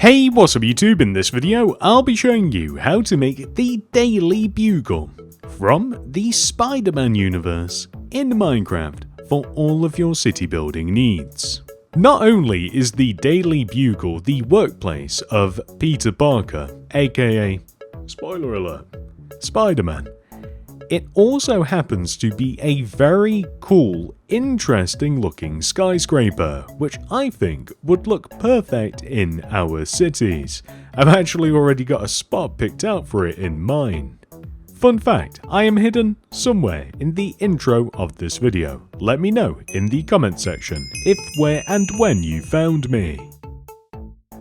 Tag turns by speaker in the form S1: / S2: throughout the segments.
S1: Hey, what's up YouTube? In this video, I'll be showing you how to make the Daily Bugle from the Spiderman universe in Minecraft for all of your city building needs. Not only is the Daily Bugle the workplace of Peter Parker, aka, spoiler alert, Spiderman, it also happens to be a very cool, interesting looking skyscraper, which I think would look perfect in our cities. I've actually already got a spot picked out for it in mine. Fun fact, I am hidden somewhere in the intro of this video. Let me know in the comment section if, where and when you found me.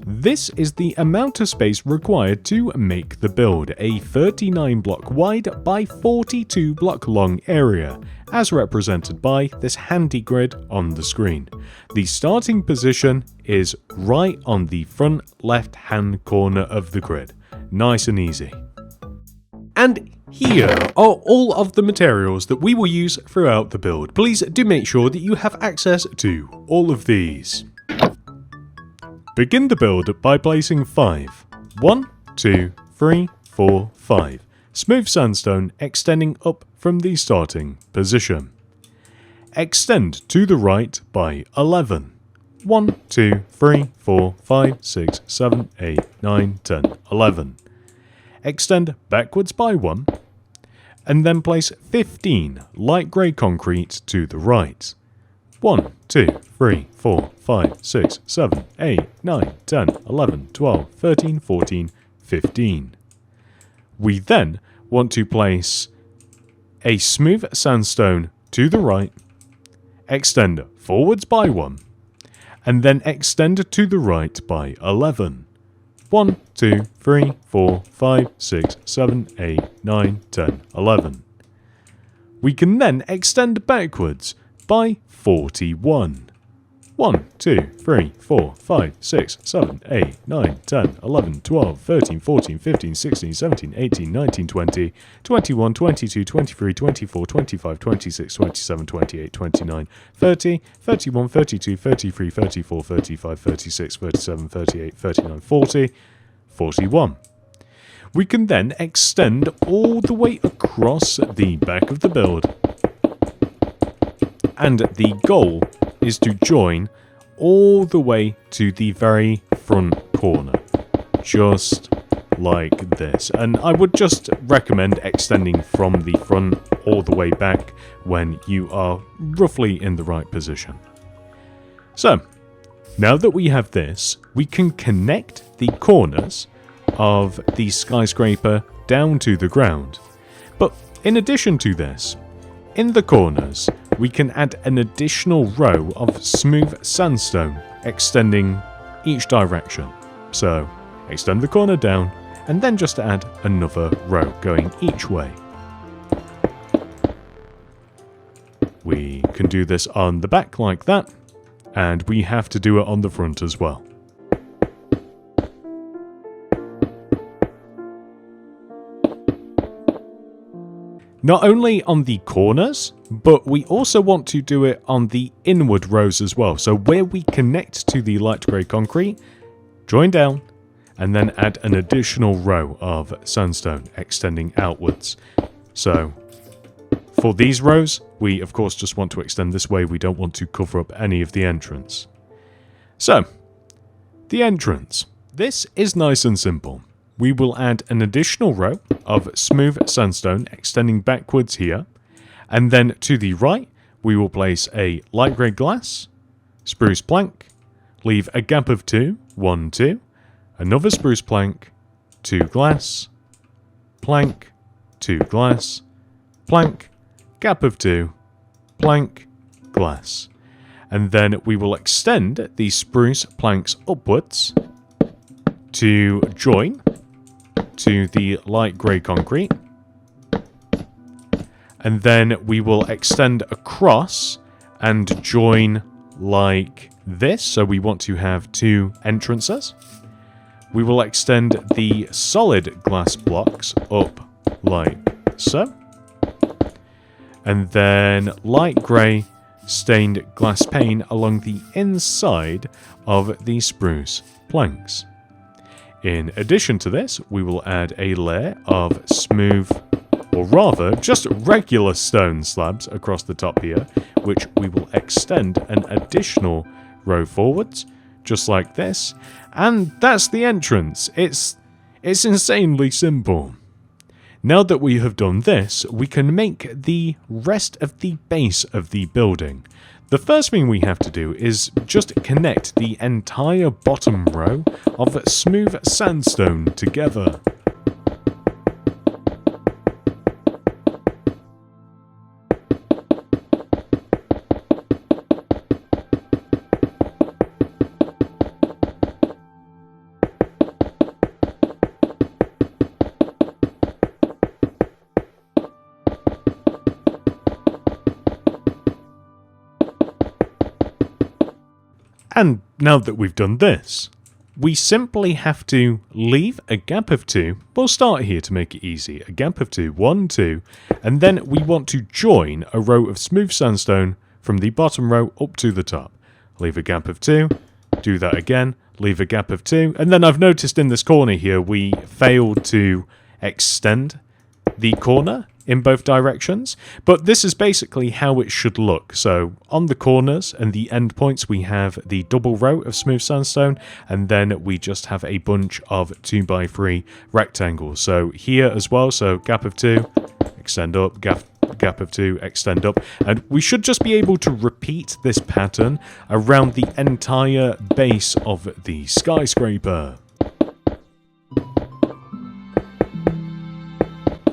S1: This is the amount of space required to make the build, a 39 block wide by 42 block long area, as represented by this handy grid on the screen. The starting position is right on the front left hand corner of the grid, nice and easy. And here are all of the materials that we will use throughout the build. Please do make sure that you have access to all of these. Begin the build by placing 5. 1, 2, 3, 4, 5. Smooth sandstone extending up from the starting position. Extend to the right by 11. 1, 2, 3, 4, 5, 6, 7, 8, 9, 10, 11. Extend backwards by 1. And then place 15 light grey concrete to the right. 1, 2, 3, 4, 5, 6, 7, 8, 9, 10, 11, 12, 13, 14, 15. We then want to place a smooth sandstone to the right, extend forwards by 1, and then extend to the right by 11. 1, 2, 3, 4, 5, 6, 7, 8, 9, 10, 11. We can then extend backwards by 41. 1, 2, 3, 4, 5, 6, 7, 8, 9, 10, 11, 12, 13, 14, 15, 16, 17, 18, 19, 20, 21, 22, 23, 24, 25, 26, 27, 28, 29, 30, 31, 32, 33, 34, 35, 36, 37, 38, 39, 40, 41. We can then extend all the way across the back of the build. And the goal is to join all the way to the very front corner, just like this. And I would just recommend extending from the front all the way back when you are roughly in the right position. So, now that we have this, we can connect the corners of the skyscraper down to the ground. But in addition to this, in the corners, we can add an additional row of smooth sandstone extending each direction. So, extend the corner down, and then just add another row going each way. We can do this on the back like that, and we have to do it on the front as well. Not only on the corners, but we also want to do it on the inward rows as well. So where we connect to the light grey concrete, join down, and then add an additional row of sandstone extending outwards. So for these rows, we of course just want to extend this way. We don't want to cover up any of the entrance. So, the entrance. This is nice and simple. We will add an additional row of smooth sandstone extending backwards here, and then to the right we will place a light grey glass, spruce plank, leave a gap of 2, 1, 2, another spruce plank, 2 glass, plank, 2 glass, plank, gap of 2, plank, glass. And then we will extend the spruce planks upwards to join to the light grey concrete, and then we will extend across and join like this. So we want to have 2 entrances. We will extend the solid glass blocks up like so, and then light grey stained glass pane along the inside of the spruce planks. In addition to this, we will add a layer of smooth, or rather, just regular stone slabs across the top here, which we will extend an additional row forwards, just like this. And that's the entrance. It's insanely simple. Now that we have done this, we can make the rest of the base of the building. The first thing we have to do is just connect the entire bottom row of smooth sandstone together. And now that we've done this, we simply have to leave a gap of 2. We'll start here to make it easy. A gap of 2, 1, 2, and then we want to join a row of smooth sandstone from the bottom row up to the top. Leave a gap of 2, do that again, leave a gap of 2, and then I've noticed in this corner here we failed to extend the corner in both directions, but this is basically how it should look. So on the corners and the end points we have the double row of smooth sandstone, and then we just have a bunch of 2x3 rectangles. So here as well, so gap of 2, extend up, gap of 2, extend up, and we should just be able to repeat this pattern around the entire base of the skyscraper.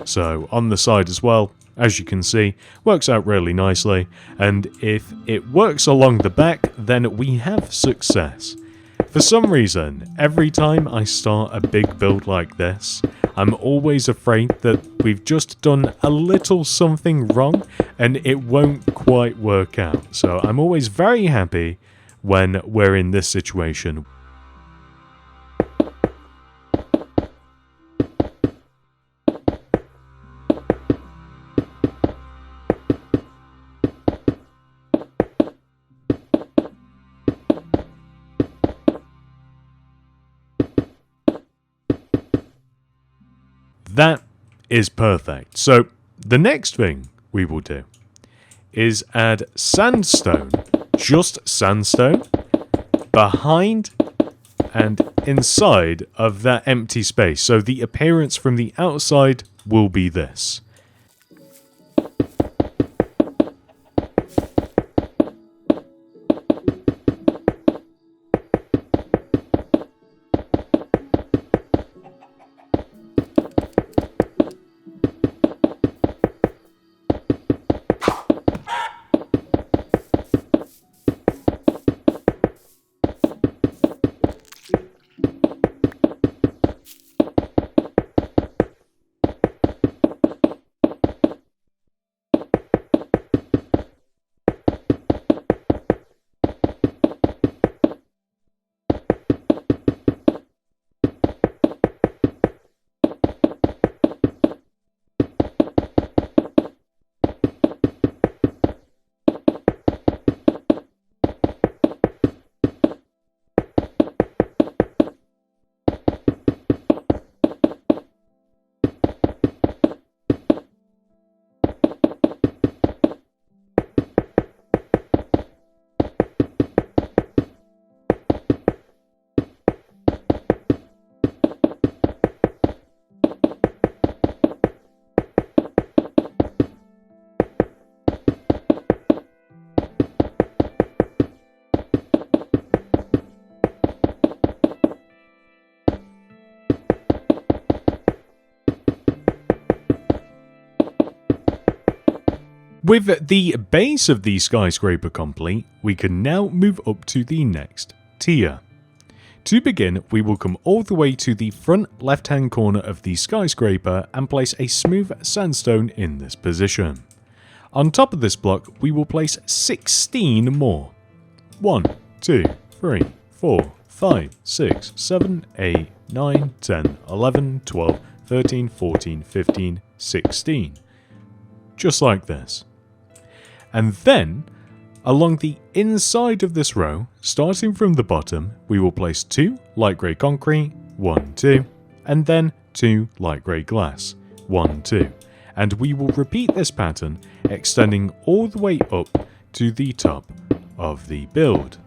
S1: So on the side as well, as you can see, works out really nicely, and if it works along the back, then we have success. For some reason, every time I start a big build like this, I'm always afraid that we've just done a little something wrong and it won't quite work out. So I'm always very happy when we're in this situation. That is perfect. So the next thing we will do is add sandstone, just sandstone, behind and inside of that empty space. So the appearance from the outside will be this. With the base of the skyscraper complete, we can now move up to the next tier. To begin, we will come all the way to the front left-hand corner of the skyscraper and place a smooth sandstone in this position. On top of this block, we will place 16 more. 1, 2, 3, 4, 5, 6, 7, 8, 9, 10, 11, 12, 13, 14, 15, 16. Just like this. And then, along the inside of this row, starting from the bottom, we will place 2 light grey concrete, 1, 2, and then 2 light grey glass, 1, 2. And we will repeat this pattern, extending all the way up to the top of the build.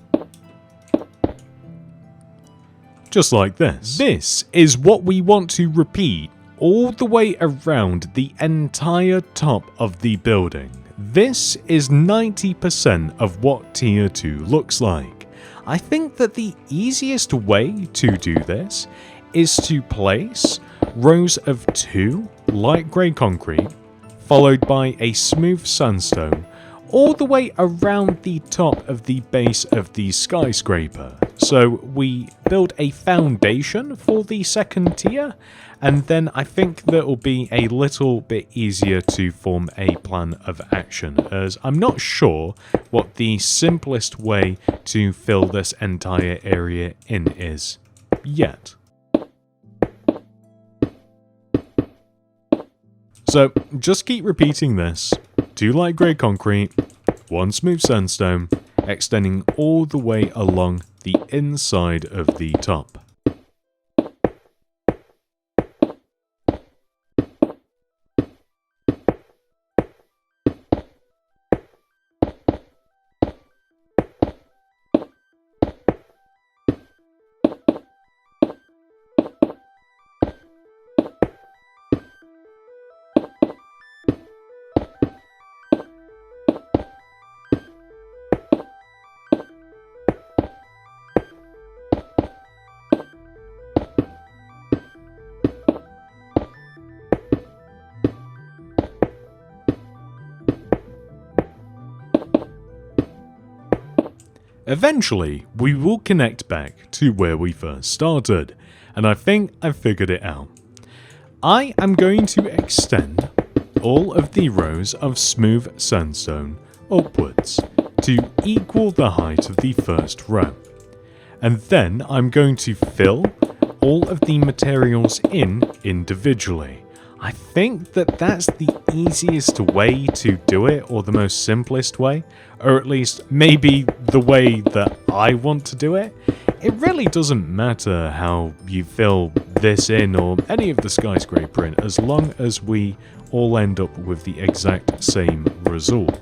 S1: Just like this. This is what we want to repeat all the way around the entire top of the building. This is 90% of what Tier 2 looks like. I think that the easiest way to do this is to place rows of 2 light grey concrete, followed by a smooth sandstone, all the way around the top of the base of the skyscraper. So we build a foundation for the second tier, and then I think that it will be a little bit easier to form a plan of action, as I'm not sure what the simplest way to fill this entire area in is yet. So just keep repeating this. 2 light grey concrete, 1 smooth sandstone, extending all the way along the inside of the top. Eventually, we will connect back to where we first started, and I think I've figured it out. I am going to extend all of the rows of smooth sandstone upwards to equal the height of the first row. And then I'm going to fill all of the materials in individually. I think that that's the easiest way to do it, or the most simplest way, or at least maybe the way that I want to do it. It really doesn't matter how you fill this in or any of the skyscraper in, as long as we all end up with the exact same result.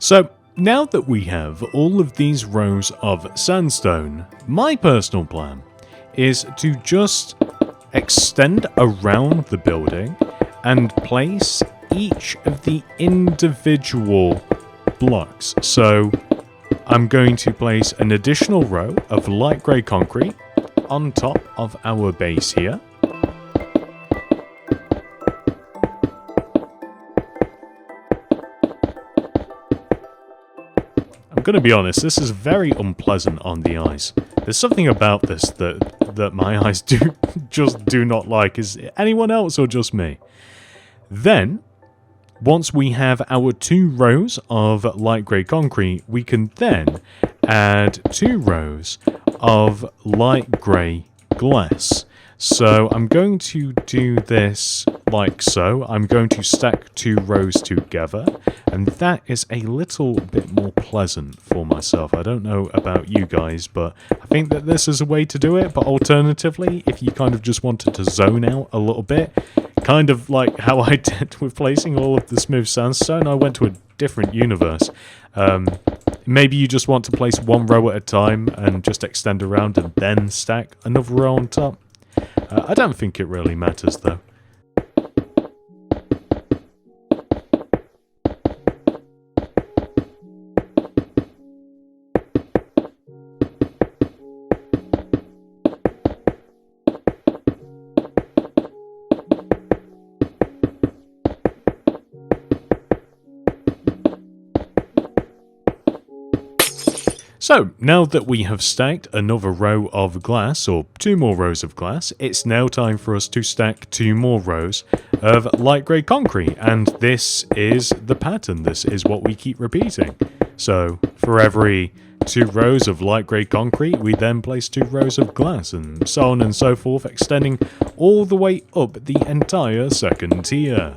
S1: So now that we have all of these rows of sandstone, my personal plan is to just extend around the building and place each of the individual blocks. So I'm going to place an additional row of light grey concrete on top of our base here. I'm going to be honest, this is very unpleasant on the eyes. There's something about this that my eyes just do not like. Is it anyone else or just me? Then, once we have our 2 rows of light grey concrete, we can then add 2 rows of light grey glass. So I'm going to do this like so. I'm going to stack 2 rows together, and that is a little bit more pleasant for myself. I don't know about you guys, but I think that this is a way to do it. But alternatively, if you kind of just wanted to zone out a little bit, kind of like how I did with placing all of the smooth sandstone, I went to a different universe. Maybe you just want to place 1 row at a time and just extend around and then stack another row on top. I don't think it really matters though. So, now that we have stacked another row of glass, or 2 more rows of glass, it's now time for us to stack 2 more rows of light grey concrete, and this is the pattern, this is what we keep repeating. So, for every 2 rows of light grey concrete, we then place 2 rows of glass, and so on and so forth, extending all the way up the entire second tier.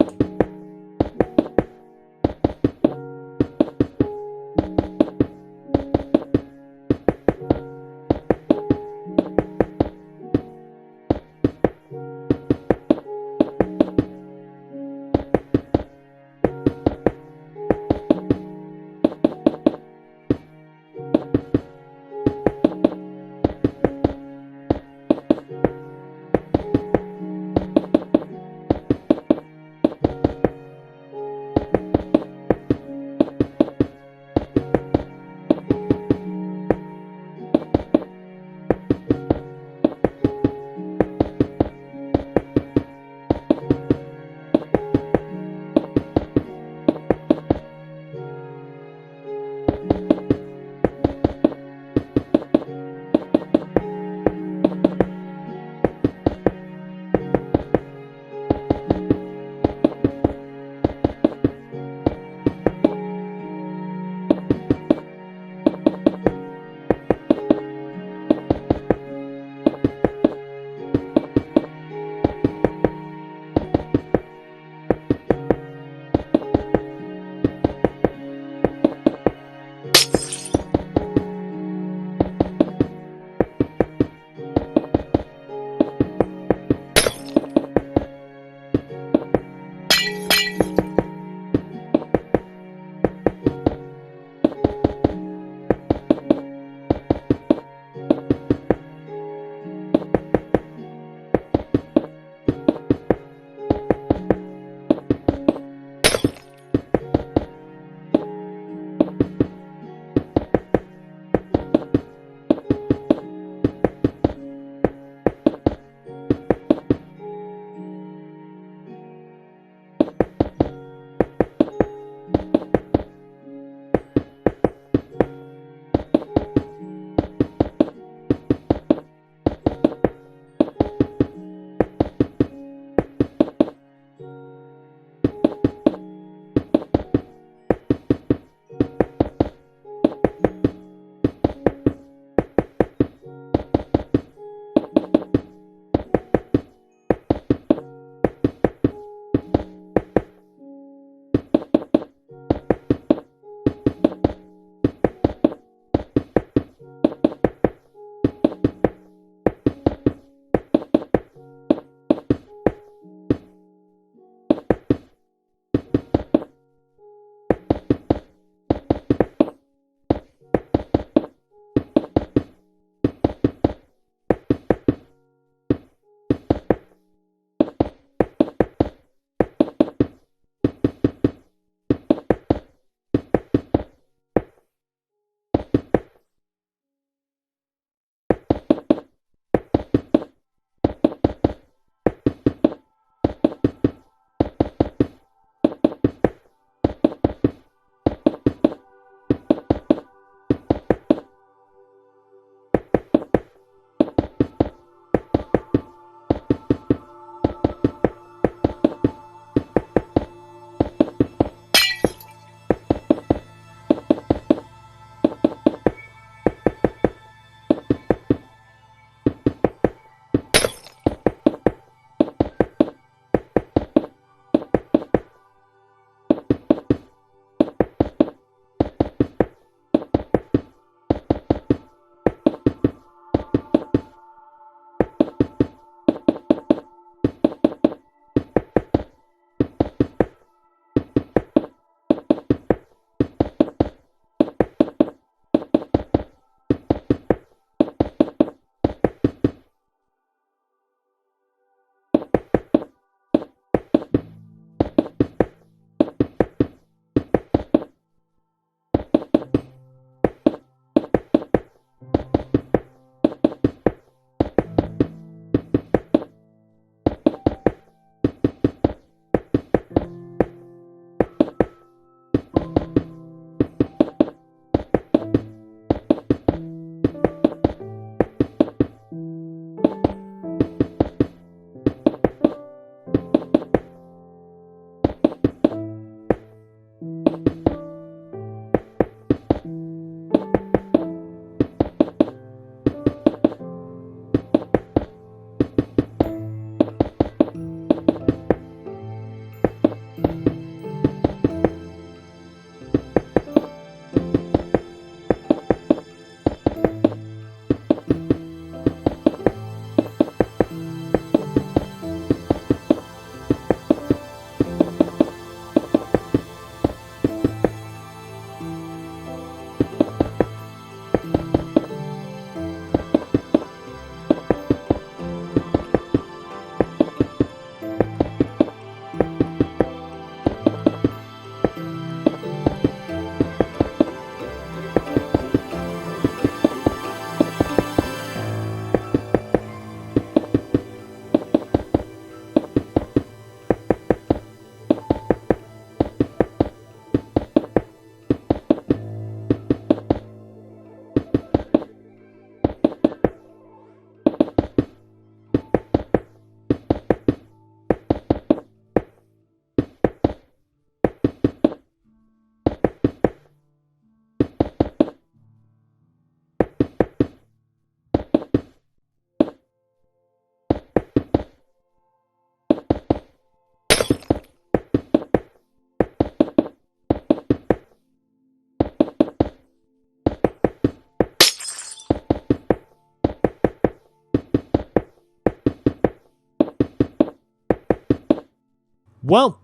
S1: Well,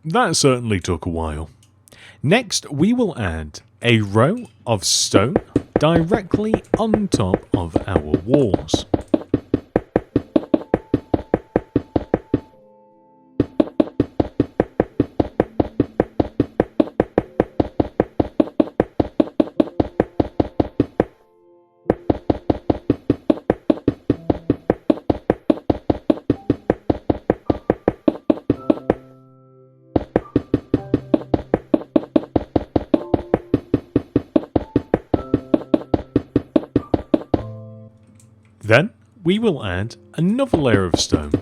S1: that certainly took a while. Next, we will add a row of stone directly on top of our walls. Then we will add another layer of stone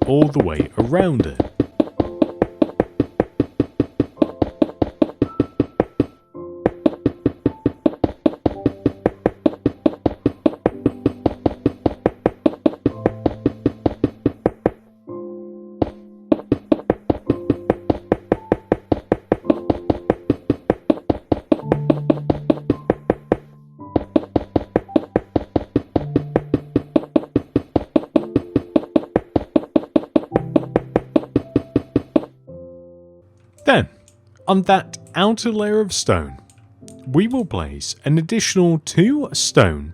S1: all the way around it. Then, on that outer layer of stone, we will place an additional 2 stone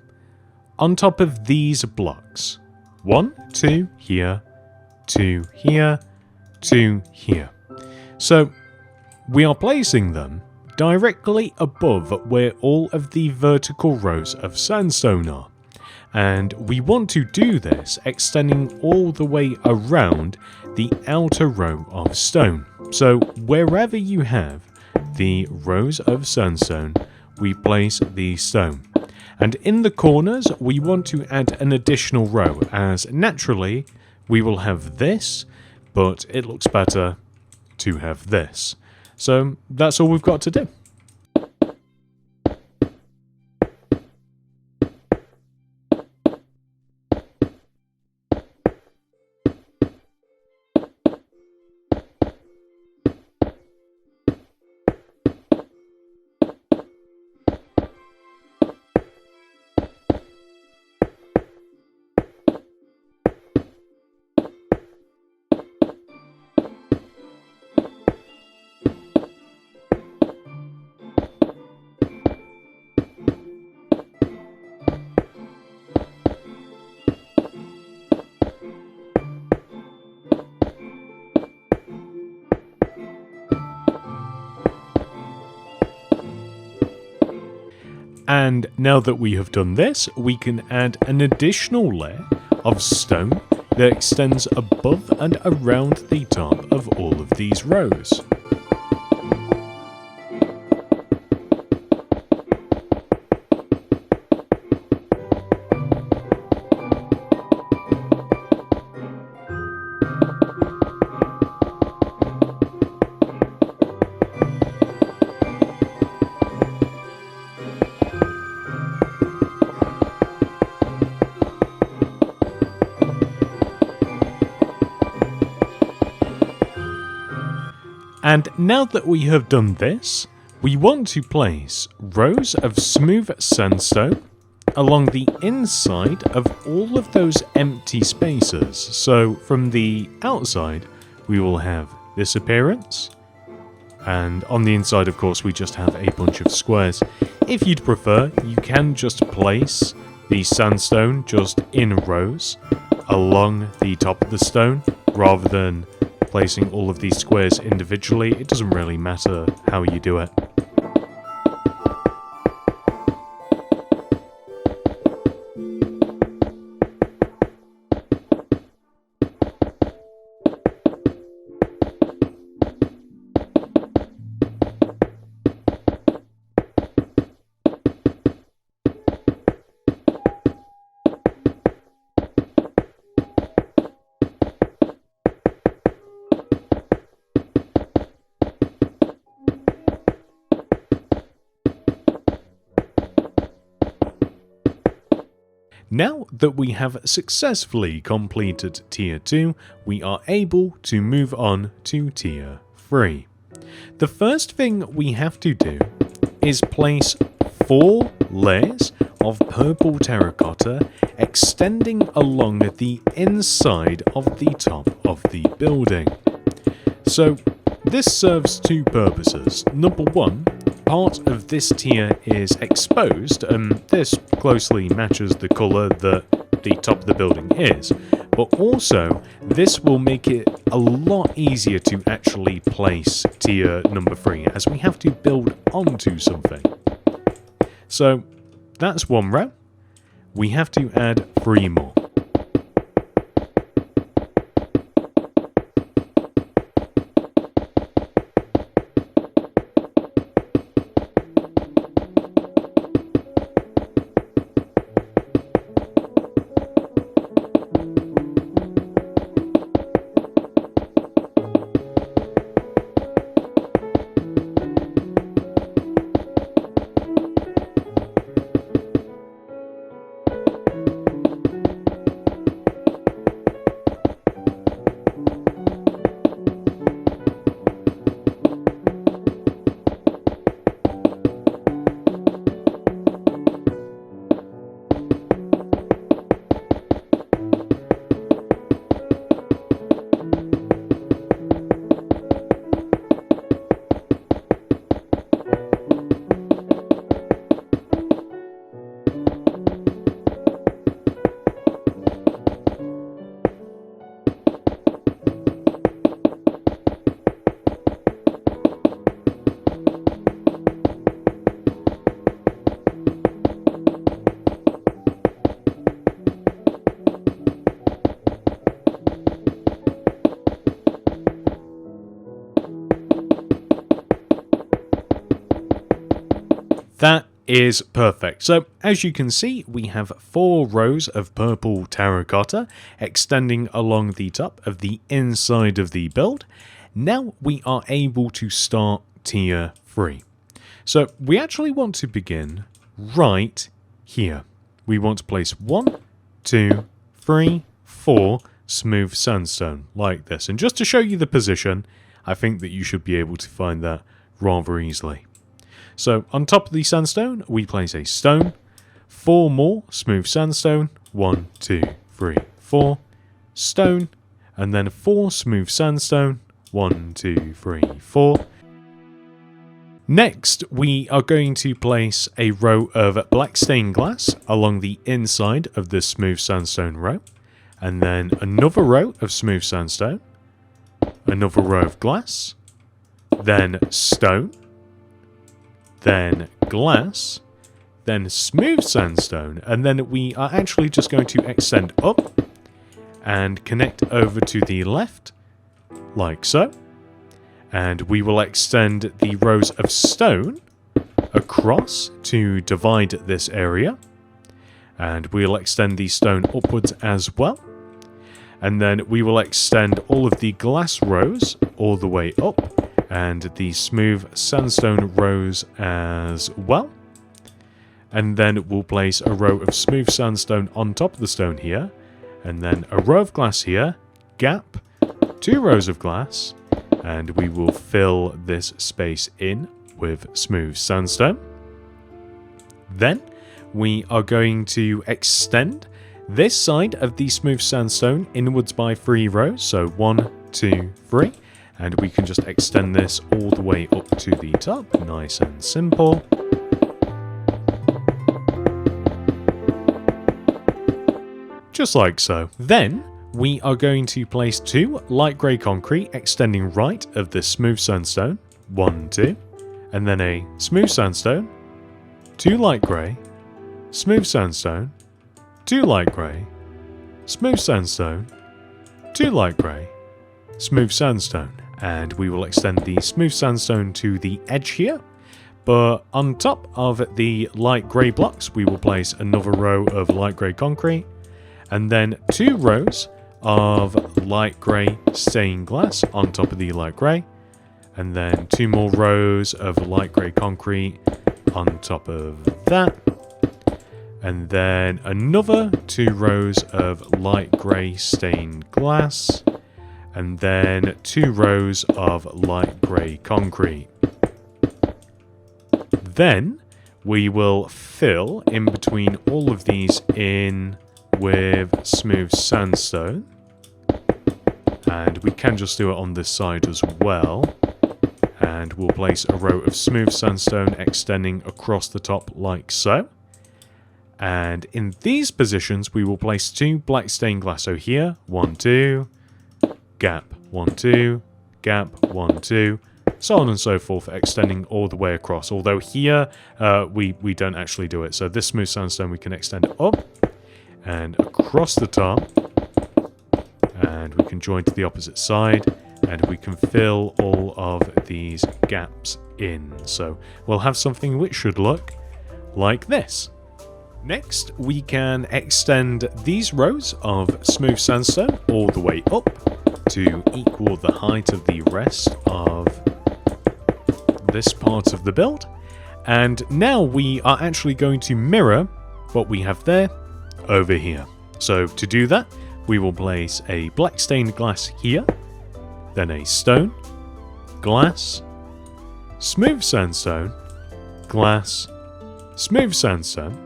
S1: on top of these blocks. 1, 2 here, 2 here, 2 here. So, we are placing them directly above where all of the vertical rows of sandstone are. And we want to do this extending all the way around the outer row of stone. So wherever you have the rows of sandstone, we place the stone. And in the corners, we want to add an additional row, as naturally we will have this, but it looks better to have this. So that's all we've got to do. And now that we have done this, we can add an additional layer of stone that extends above and around the top of all of these rows. And now that we have done this, we want to place rows of smooth sandstone along the inside of all of those empty spaces. So from the outside, we will have this appearance. And on the inside, of course, we just have a bunch of squares. If you'd prefer, you can just place the sandstone just in rows along the top of the stone, rather than placing all of these squares individually. It doesn't really matter how you do it. Now that we have successfully completed Tier 2, we are able to move on to Tier 3. The first thing we have to do is place 4 layers of purple terracotta extending along the inside of the top of the building. So this serves two purposes. Number one, part of this tier is exposed, and this closely matches the colour that the top of the building is. But also, this will make it a lot easier to actually place tier number 3, as we have to build onto something. So, that's one row. We have to add 3 more. That is perfect. So as you can see, we have 4 rows of purple terracotta extending along the top of the inside of the build. Now we are able to start tier 3. So we actually want to begin right here. We want to place 1, 2, 3, 4 smooth sandstone like this. And just to show you the position, I think that you should be able to find that rather easily. So on top of the sandstone, we place a stone, 4 more smooth sandstone, 1, 2, 3, 4, stone, and then 4 smooth sandstone, 1, 2, 3, 4. Next, we are going to place a row of black stained glass along the inside of the smooth sandstone row, and then another row of smooth sandstone, another row of glass, then stone, then glass, then smooth sandstone, and then we are actually just going to extend up and connect over to the left, like so. And we will extend the rows of stone across to divide this area. And we'll extend the stone upwards as well. And then we will extend all of the glass rows all the way up, and the smooth sandstone rows as well. And then we'll place a row of smooth sandstone on top of the stone here, and then a row of glass here, gap, 2 rows of glass, and we will fill this space in with smooth sandstone. Then we are going to extend this side of the smooth sandstone inwards by 3 rows, so 1, 2, 3. And we can just extend this all the way up to the top, nice and simple. Just like so. Then, we are going to place 2 light grey concrete extending right of the smooth sandstone, 1, 2, and then a smooth sandstone, 2 light grey, smooth sandstone, 2 light grey, smooth sandstone, 2 light grey, smooth sandstone. And we will extend the smooth sandstone to the edge here. But on top of the light grey blocks, we will place another row of light grey concrete, and then 2 rows of light grey stained glass on top of the light grey, and then 2 more rows of light grey concrete on top of that, and then another 2 rows of light grey stained glass, and then 2 rows of light grey concrete. Then we will fill in between all of these in with smooth sandstone, And we can just do it on this side as well. And we'll place a row of smooth sandstone extending across the top like so. And in these positions, we will place 2 black stained glass. So here, 1, 2, gap, 1, 2, gap, 1, 2, so on and so forth, extending all the way across. Although here, we don't actually do it. So this smooth sandstone, we can extend up and across the top. And we can join to the opposite side. And we can fill all of these gaps in. So we'll have something which should look like this. Next, we can extend these rows of smooth sandstone all the way up to equal the height of the rest of this part of the build. And now we are actually going to mirror what we have there over here. So to do that, we will place a black stained glass here, then a stone, glass, smooth sandstone, glass, smooth sandstone.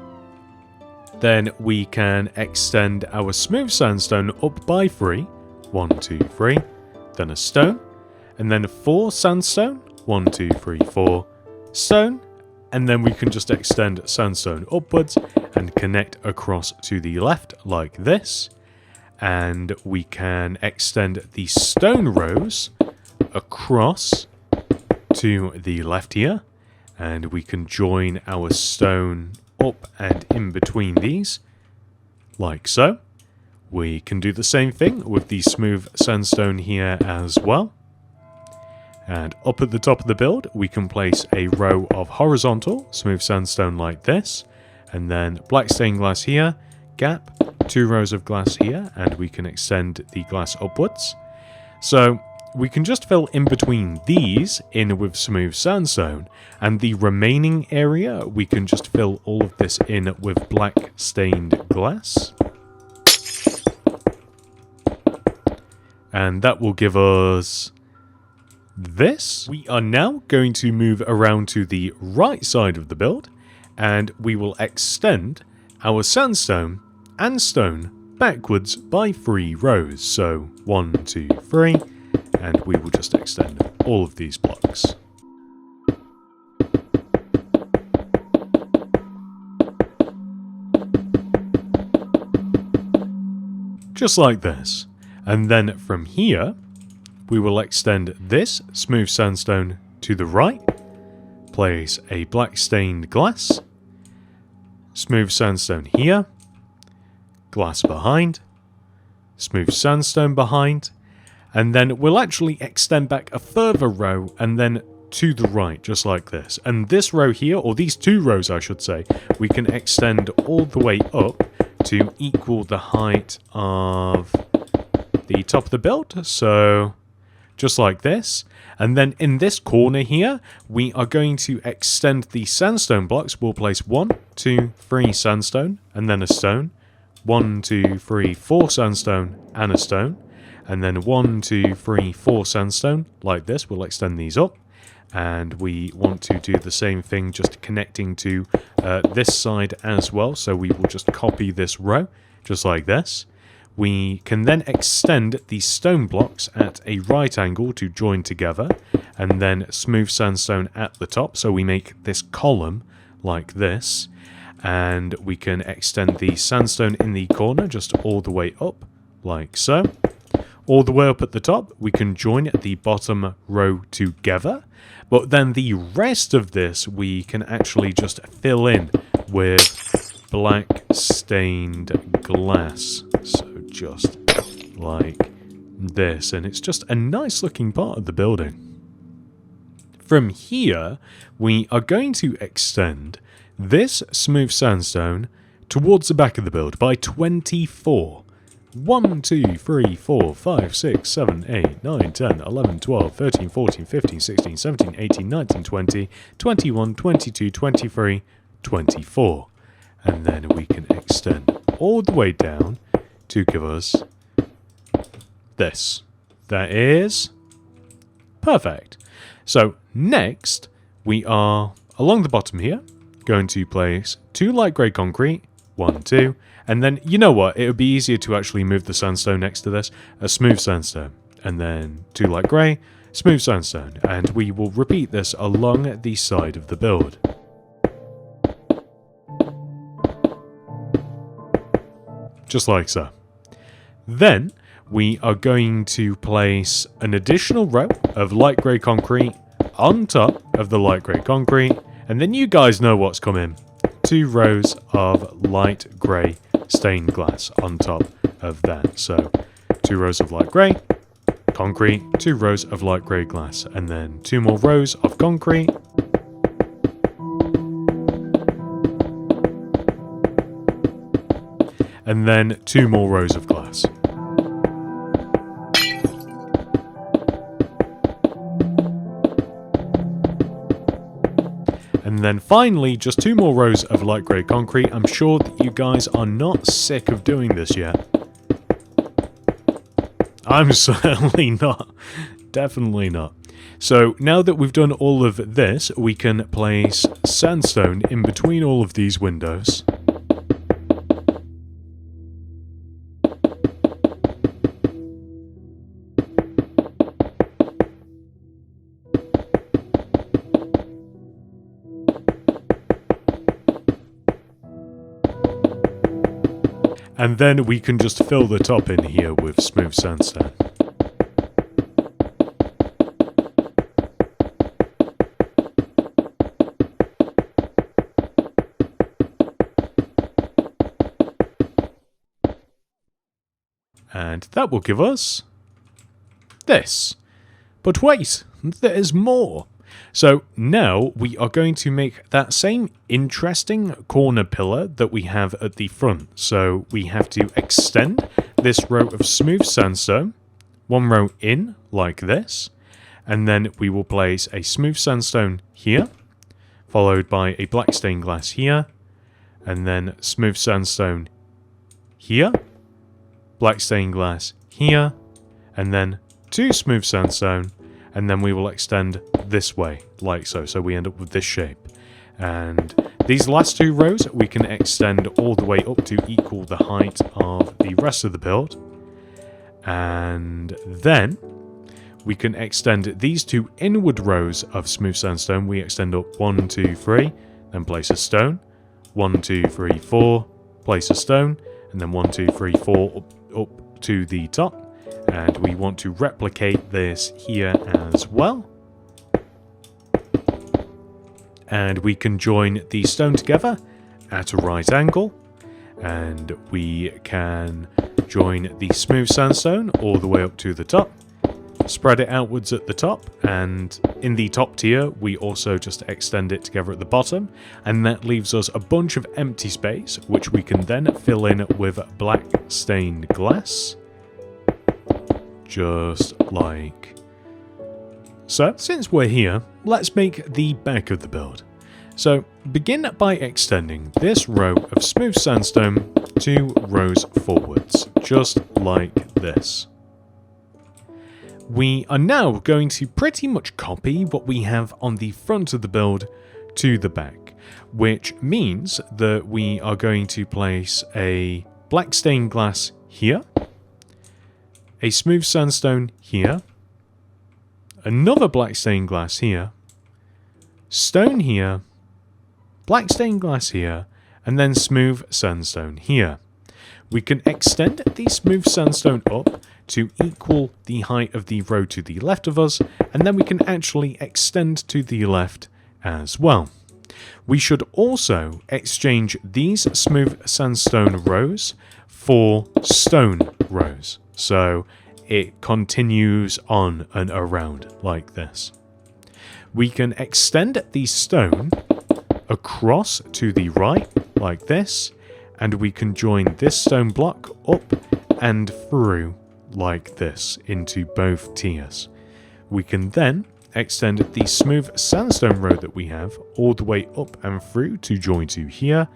S1: Then we can extend our smooth sandstone up by 3. 1, 2, 3. Then a stone. And then 4 sandstone. 1, 2, 3, 4. Stone. And then we can just extend sandstone upwards and connect across to the left like this. And we can extend the stone rows across to the left here. And we can join our stone up and in between these, like so. We can do the same thing with the smooth sandstone here as well. And up at the top of the build, we can place a row of horizontal smooth sandstone like this, and then black stained glass here, gap, 2 rows of glass here, and we can extend the glass upwards. So we can just fill in between these in with smooth sandstone, and the remaining area we can just fill all of this in with black stained glass. And that will give us this. We are now going to move around to the right side of the build, and we will extend our sandstone and stone backwards by 3 rows. So 1, 2, 3. And we will just extend all of these blocks. Just like this. And then from here, we will extend this smooth sandstone to the right, place a black stained glass, smooth sandstone here, glass behind, smooth sandstone behind, and then we'll actually extend back a further row and then to the right, just like this. And this row here, or these 2 rows I should say, we can extend all the way up to equal the height of the top of the build. So just like this. And then in this corner here, we are going to extend the sandstone blocks. We'll place 1, 2, 3 sandstone and then a stone. 1, 2, 3, 4 sandstone and a stone. And then 1, 2, 3, 4 sandstone, like this. We'll extend these up. And we want to do the same thing, just connecting to this side as well. So we will just copy this row, just like this. We can then extend these stone blocks at a right angle to join together. And then smooth sandstone at the top. So we make this column like this. And we can extend the sandstone in the corner just all the way up, like so. All the way up at the top, we can join the bottom row together. But then the rest of this, we can actually just fill in with black stained glass. So just like this. And it's just a nice looking part of the building. From here, we are going to extend this smooth sandstone towards the back of the build by 24. 1, 2, 3, 4, 5, 6, 7, 8, 9, 10, 11, 12, 13, 14, 15, 16, 17, 18, 19, 20, 21, 22, 23, 24. And then we can extend all the way down to give us this. That is perfect. So next, we are along the bottom here going to place 2 light grey concrete, 1, 2, and then, you know what, it would be easier to actually move the sandstone next to this, a smooth sandstone. and then 2 light grey, smooth sandstone, and we will repeat this along the side of the build. Just like so. Then we are going to place an additional row of light grey concrete on top of the light grey concrete, and then you guys know what's coming. 2 rows of light grey stained glass on top of that. So 2 rows of light grey concrete, 2 rows of light grey glass, and then 2 more rows of concrete. And then 2 more rows of glass. And then finally, just 2 more rows of light grey concrete. I'm sure that you guys are not sick of doing this yet. I'm certainly not. Definitely not. So now that we've done all of this, we can place sandstone in between all of these windows. And then we can just fill the top in here with smooth sandstone. And that will give us this. But wait, there's more. So now we are going to make that same interesting corner pillar that we have at the front. So we have to extend this row of smooth sandstone, 1 row in like this, and then we will place a smooth sandstone here, followed by a black stained glass here, and then smooth sandstone here, black stained glass here, and then 2 smooth sandstone, and then we will extend this way, like so. So we end up with this shape. And these last 2 rows we can extend all the way up to equal the height of the rest of the build. And then we can extend these 2 inward rows of smooth sandstone. We extend up 1, 2, 3, then place a stone. 1, 2, 3, 4, place a stone, and then 1, 2, 3, 4 up to the top. And we want to replicate this here as well. And we can join the stone together at a right angle. And we can join the smooth sandstone all the way up to the top. Spread it outwards at the top. And in the top tier, we also just extend it together at the bottom. And that leaves us a bunch of empty space, which we can then fill in with black stained glass. Just like so. Since we're here, let's make the back of the build. So begin by extending this row of smooth sandstone 2 rows forwards, just like this. We are now going to pretty much copy what we have on the front of the build to the back, which means that we are going to place a black stained glass here, a smooth sandstone here, another black stained glass here, stone here, black stained glass here, and then smooth sandstone here. We can extend the smooth sandstone up to equal the height of the row to the left of us, and then we can actually extend to the left as well. We should also exchange these smooth sandstone rows for stone rows. So it continues on and around like this. We can extend the stone across to the right like this, and we can join this stone block up and through like this into both tiers. We can then extend the smooth sandstone row that we have all the way up and through to join to here.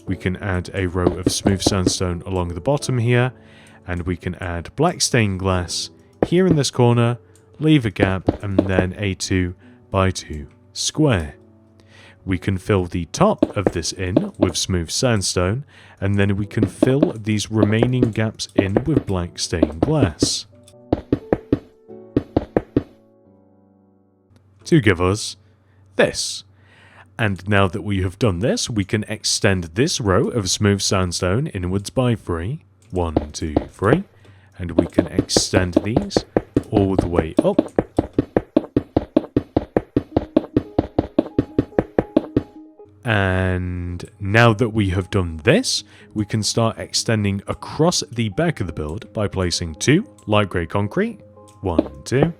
S1: We can add a row of smooth sandstone along the bottom here, and we can add black stained glass here in this corner, leave a gap, and then a 2 by 2 square. We can fill the top of this in with smooth sandstone, and then we can fill these remaining gaps in with black stained glass. to give us this. And now that we have done this, we can extend this row of smooth sandstone inwards by 3. 1, 2, 3. And we can extend these all the way up. And now that we have done this, we can start extending across the back of the build by placing 2 light grey concrete. 1, 2.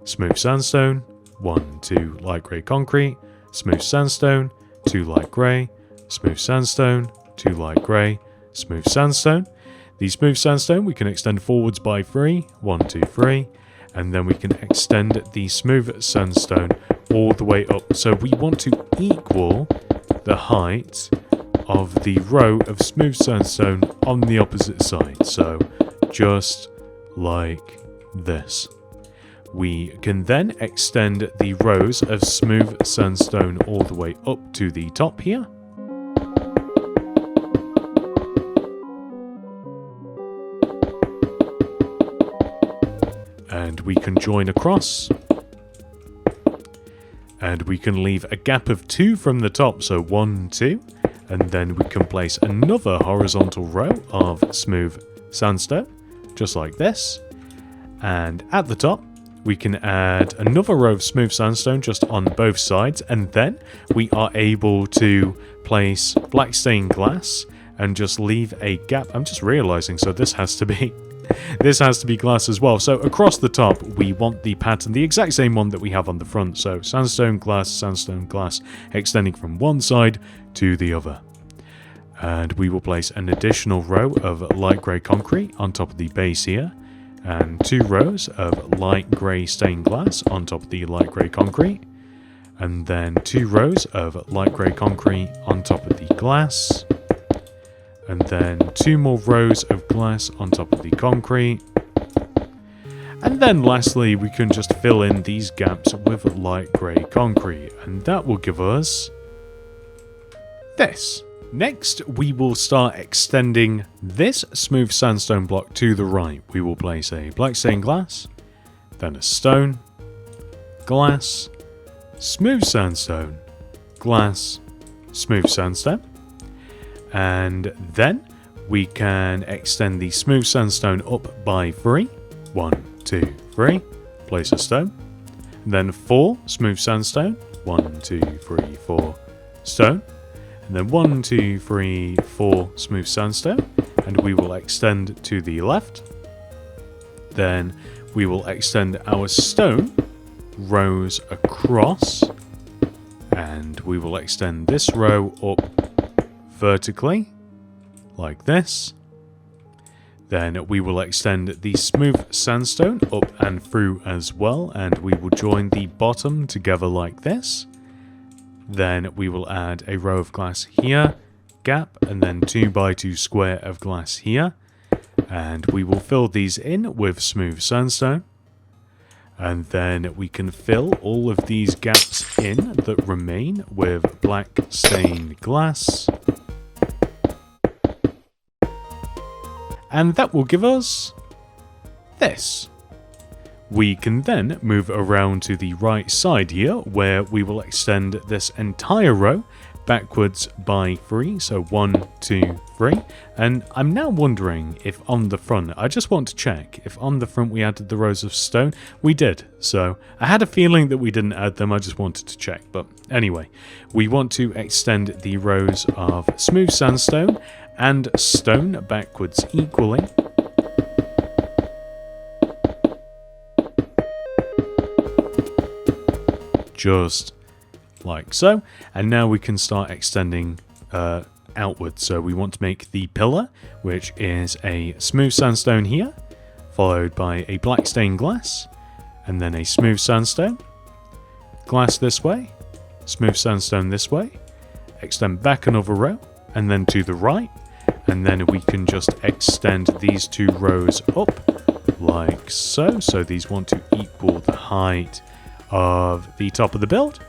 S1: Smooth sandstone. 1, 2 light grey concrete. Smooth sandstone, 2 light grey, smooth sandstone, 2 light grey, smooth sandstone. The smooth sandstone we can extend forwards by 3, 1, 2, 3, and then we can extend the smooth sandstone all the way up. So we want to equal the height of the row of smooth sandstone on the opposite side. So just like this. We can then extend the rows of smooth sandstone all the way up to the top here. And we can join across. And we can leave a gap of 2 from the top, so 1, 2. And then we can place another horizontal row of smooth sandstone, just like this. And at the top, we can add another row of smooth sandstone just on both sides, and then we are able to place black stained glass and just leave a gap. I'm just realizing, so this has to be glass as well. So across the top, we want the pattern, the exact same one that we have on the front. So sandstone, glass, extending from one side to the other. And we will place an additional row of light grey concrete on top of the base here. And 2 rows of light grey stained glass on top of the light grey concrete. And then 2 rows of light grey concrete on top of the glass. And then 2 more rows of glass on top of the concrete. And then lastly, we can just fill in these gaps with light grey concrete. And that will give us this. Next, we will start extending this smooth sandstone block to the right. We will place a black stained glass, then a stone, glass, smooth sandstone, glass, smooth sandstone. And then we can extend the smooth sandstone up by 3. 1, 2, 3. Place a stone. Then 4 smooth sandstone. 1, 2, 3, 4. Stone. And then 1, 2, 3, 4 smooth sandstone, and we will extend to the left. Then we will extend our stone rows across, and we will extend this row up vertically, like this. Then we will extend the smooth sandstone up and through as well, and we will join the bottom together like this. Then we will add a row of glass here, gap, and then 2 by 2 square of glass here. And we will fill these in with smooth sandstone. And then we can fill all of these gaps in that remain with black stained glass. And that will give us this. We can then move around to the right side here, where we will extend this entire row backwards by 3. So 1, 2, 3. And I'm now wondering if on the front, I just want to check if on the front we added the rows of stone. We did. So I had a feeling that we didn't add them. I just wanted to check. But anyway, we want to extend the rows of smooth sandstone and stone backwards equally. Just like so. And now we can start extending outwards. So we want to make the pillar, which is a smooth sandstone here, followed by a black stained glass, and then a smooth sandstone. Glass this way, smooth sandstone this way, extend back another row, and then to the right, and then we can just extend these 2 rows up like so. So these want to equal the height of the top of the build.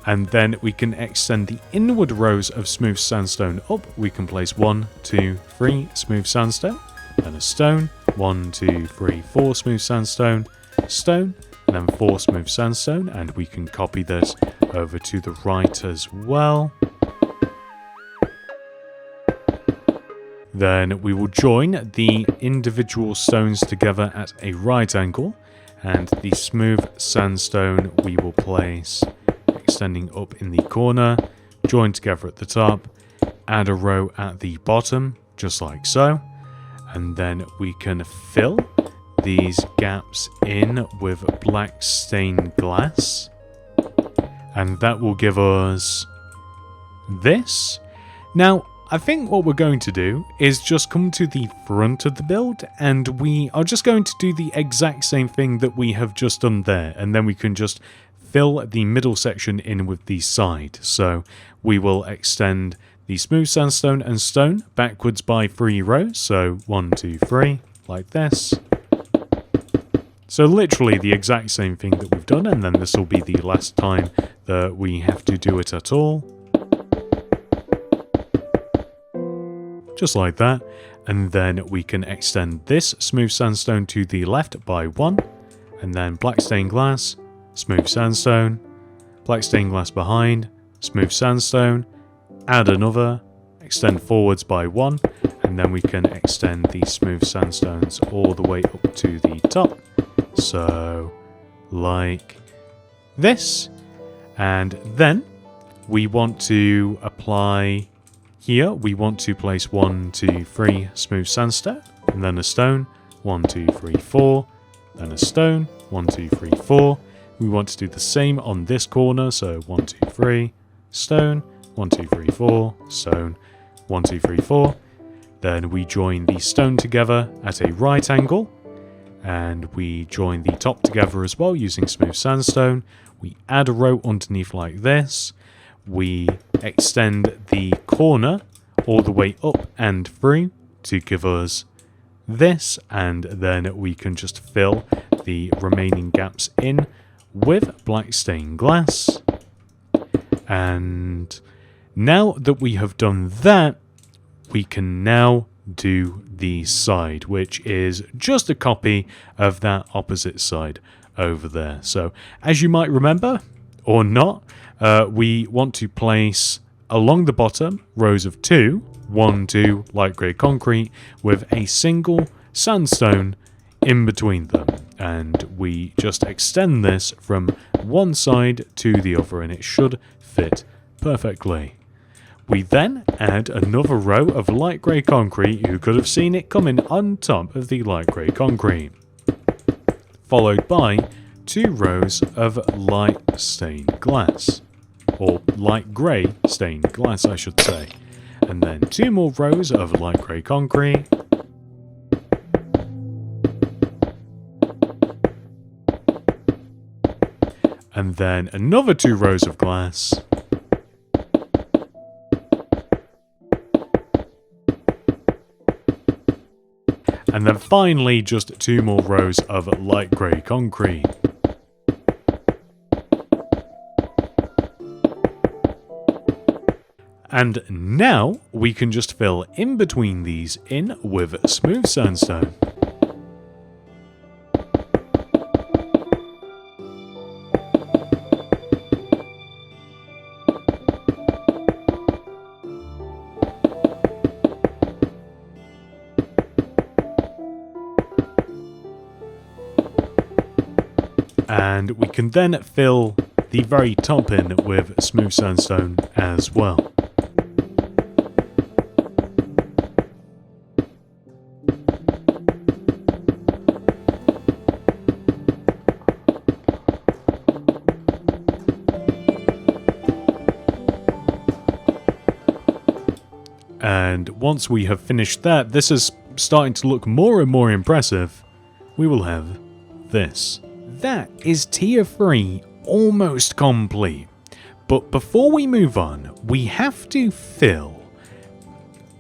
S1: And then we can extend the inward rows of smooth sandstone up. We can place 1, 2, 3 smooth sandstone, then a stone, 1, 2, 3, 4 smooth sandstone, stone, and then 4 smooth sandstone, and we can copy this over to the right as well. Then we will join the individual stones together at a right angle, and the smooth sandstone we will place extending up in the corner, join together at the top, add a row at the bottom, just like so, and then we can fill these gaps in with black stained glass, and that will give us this. Now, I think what we're going to do is just come to the front of the build, and we are just going to do the exact same thing that we have just done there, and then we can just fill the middle section in with the side. So we will extend the smooth sandstone and stone backwards by 3 rows, so 1, 2, 3, like this. So literally the exact same thing that we've done, and then this will be the last time that we have to do it at all. Just like that, and then we can extend this smooth sandstone to the left by 1, and then black stained glass, smooth sandstone, black stained glass behind, smooth sandstone, add another, extend forwards by 1, and then we can extend the smooth sandstones all the way up to the top, so like this. And then we want to apply here, we want to place 1, 2, 3 smooth sandstone, and then a stone, 1, 2, 3, 4, then a stone, 1, 2, 3, 4. We want to do the same on this corner, so 1, 2, 3, stone, 1, 2, 3, 4, stone, 1, 2, 3, 4. Then we join the stone together at a right angle, and we join the top together as well using smooth sandstone. We add a row underneath like this. We extend the corner all the way up and through to give us this, and then we can just fill the remaining gaps in with black stained glass. And now that we have done that, we can now do the side, which is just a copy of that opposite side over there. So as you might remember, or not, we want to place along the bottom rows of 2, 1, 2 light grey concrete with a single sandstone in between them, and we just extend this from one side to the other, and it should fit perfectly. We then add another row of light grey concrete. You could have seen it coming on top of the light grey concrete, followed by 2 rows of light stained glass, or light grey stained glass I should say, and then 2 more rows of light grey concrete, and then another 2 rows of glass, and then finally just 2 more rows of light grey concrete. And now we can just fill in between these in with smooth sandstone. And we can then fill the very top in with smooth sandstone as well. And once we have finished that, this is starting to look more and more impressive. We will have this. That is tier 3 almost complete. But before we move on, we have to fill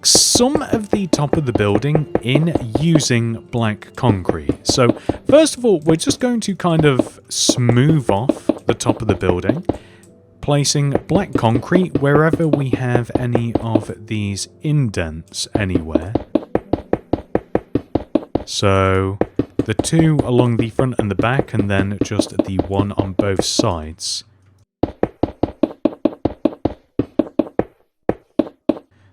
S1: some of the top of the building in using black concrete. So first of all, we're just going to kind of smooth off the top of the building, placing black concrete wherever we have any of these indents anywhere. So the 2 along the front and the back, and then just the 1 on both sides.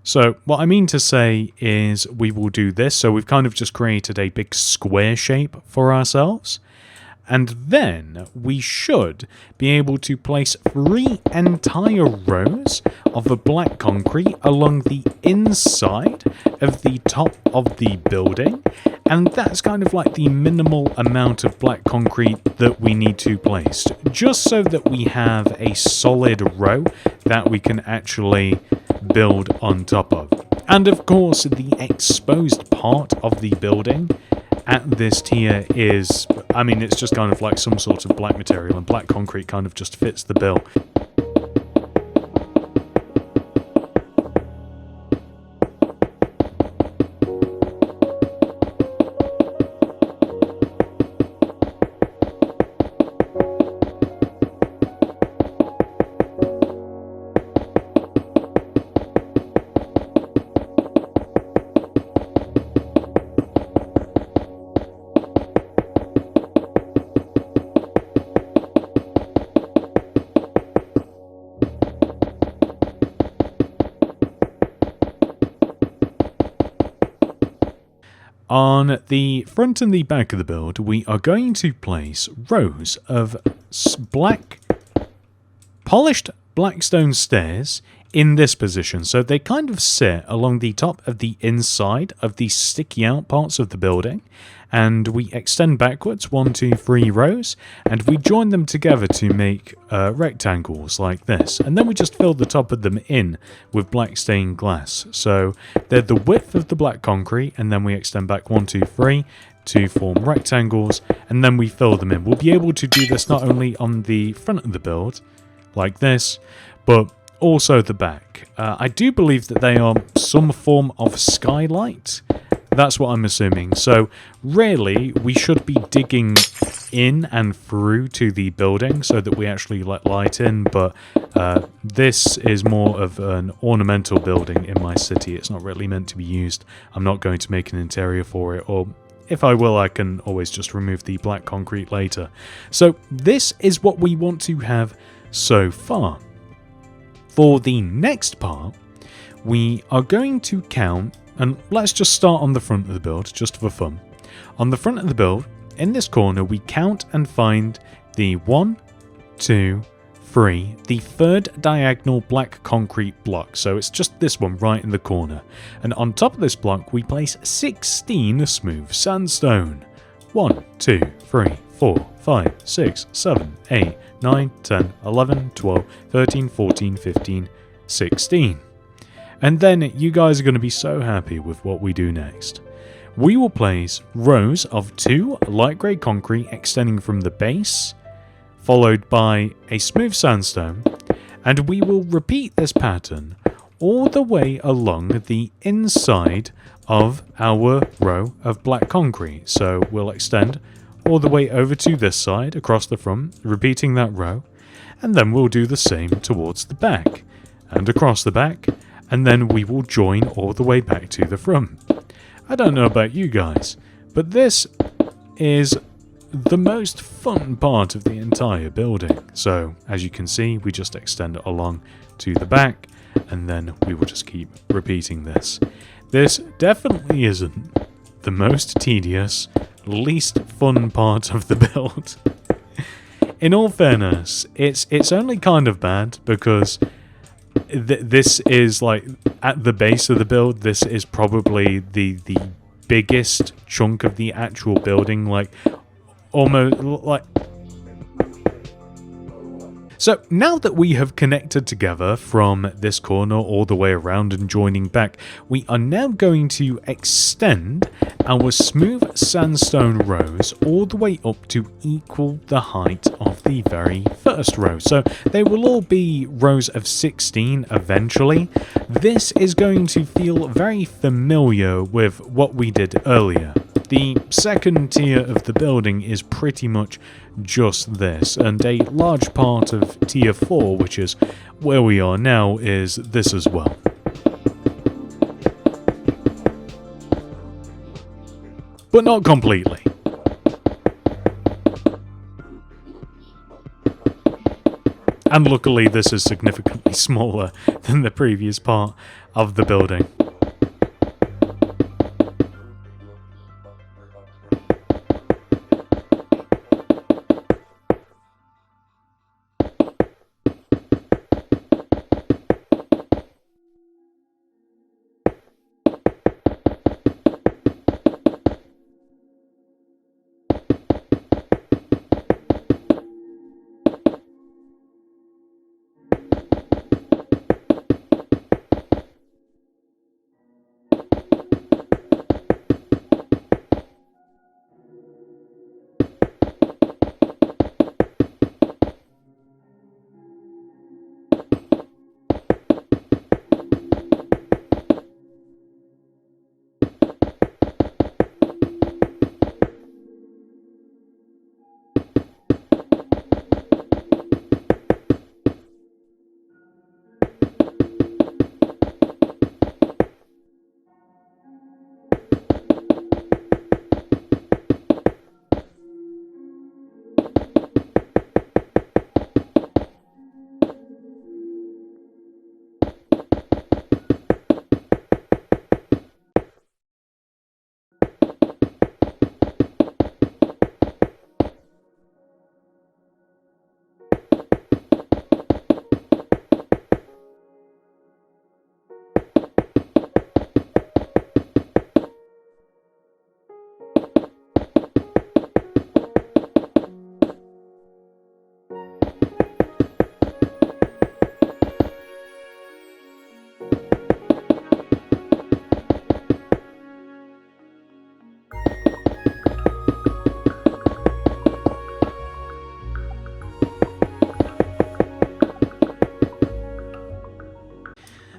S1: So what I mean to say is we will do this. So we've kind of just created a big square shape for ourselves. And then we should be able to place 3 entire rows of the black concrete along the inside of the top of the building. And that's kind of like the minimal amount of black concrete that we need to place, just so that we have a solid row that we can actually build on top of. And of course, the exposed part of the building at this tier is, I mean, it's just kind of like some sort of black material, and black concrete kind of just fits the bill. On the front and the back of the build, we are going to place rows of polished black stone stairs in this position. So they kind of sit along the top of the inside of the sticky out parts of the building. And we extend backwards 1, 2, 3 rows, and we join them together to make rectangles like this. And then we just fill the top of them in with black stained glass. So they're the width of the black concrete, and then we extend back 1, 2, 3 to form rectangles, and then we fill them in. We'll be able to do this not only on the front of the build, like this, but also the back. I do believe that they are some form of skylight. That's what I'm assuming. So really, we should be digging in and through to the building so that we actually let light in, but this is more of an ornamental building in my city. It's not really meant to be used. I'm not going to make an interior for it, or if I will, I can always just remove the black concrete later. So this is what we want to have so far. For the next part, we are going to count, and let's just start on the front of the build, just for fun. On the front of the build, in this corner, we count and find the 1, 2, 3, the third diagonal black concrete block. So it's just this one right in the corner. And on top of this block, we place 16 smooth sandstone. 1, 2, 3, 4, 5, 6, 7, 8, 9, 10, 11, 12, 13, 14, 15, 16. And then you guys are going to be so happy with what we do next. We will place rows of 2 light grey concrete extending from the base, followed by a smooth sandstone, and we will repeat this pattern all the way along the inside of our row of black concrete. So we'll extend all the way over to this side across the front, repeating that row, and then we'll do the same towards the back and across the back, and then we will join all the way back to the front. I don't know about you guys, but this is the most fun part of the entire building. So as you can see, we just extend it along to the back, and then we will just keep repeating this. This definitely isn't the most tedious, least fun part of the build. In all fairness, it's only kind of bad because this is like at the base of the build. This is probably the biggest chunk of the actual building, like almost like. So now that we have connected together from this corner all the way around and joining back, we are now going to extend our smooth sandstone rows all the way up to equal the height of the very first row. So they will all be rows of 16 eventually. This is going to feel very familiar with what we did earlier. The second tier of the building is pretty much just this, and a large part of tier 4, which is where we are now, is this as well. But not completely. And luckily this is significantly smaller than the previous part of the building.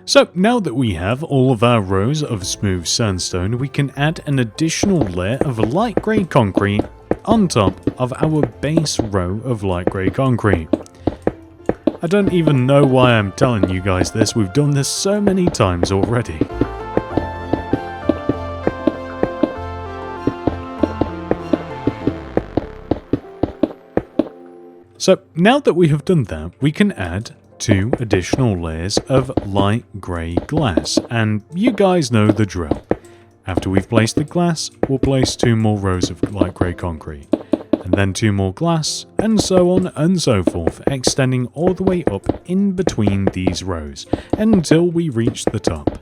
S1: So now that we have all of our rows of smooth sandstone, we can add an additional layer of light grey concrete on top of our base row of light grey concrete. I don't even know why I'm telling you guys this, we've done this so many times already. So now that we have done that, we can add 2 additional layers of light grey glass, and you guys know the drill. After we've placed the glass, we'll place 2 more rows of light grey concrete, and then 2 more glass, and so on and so forth, extending all the way up in between these rows, until we reach the top.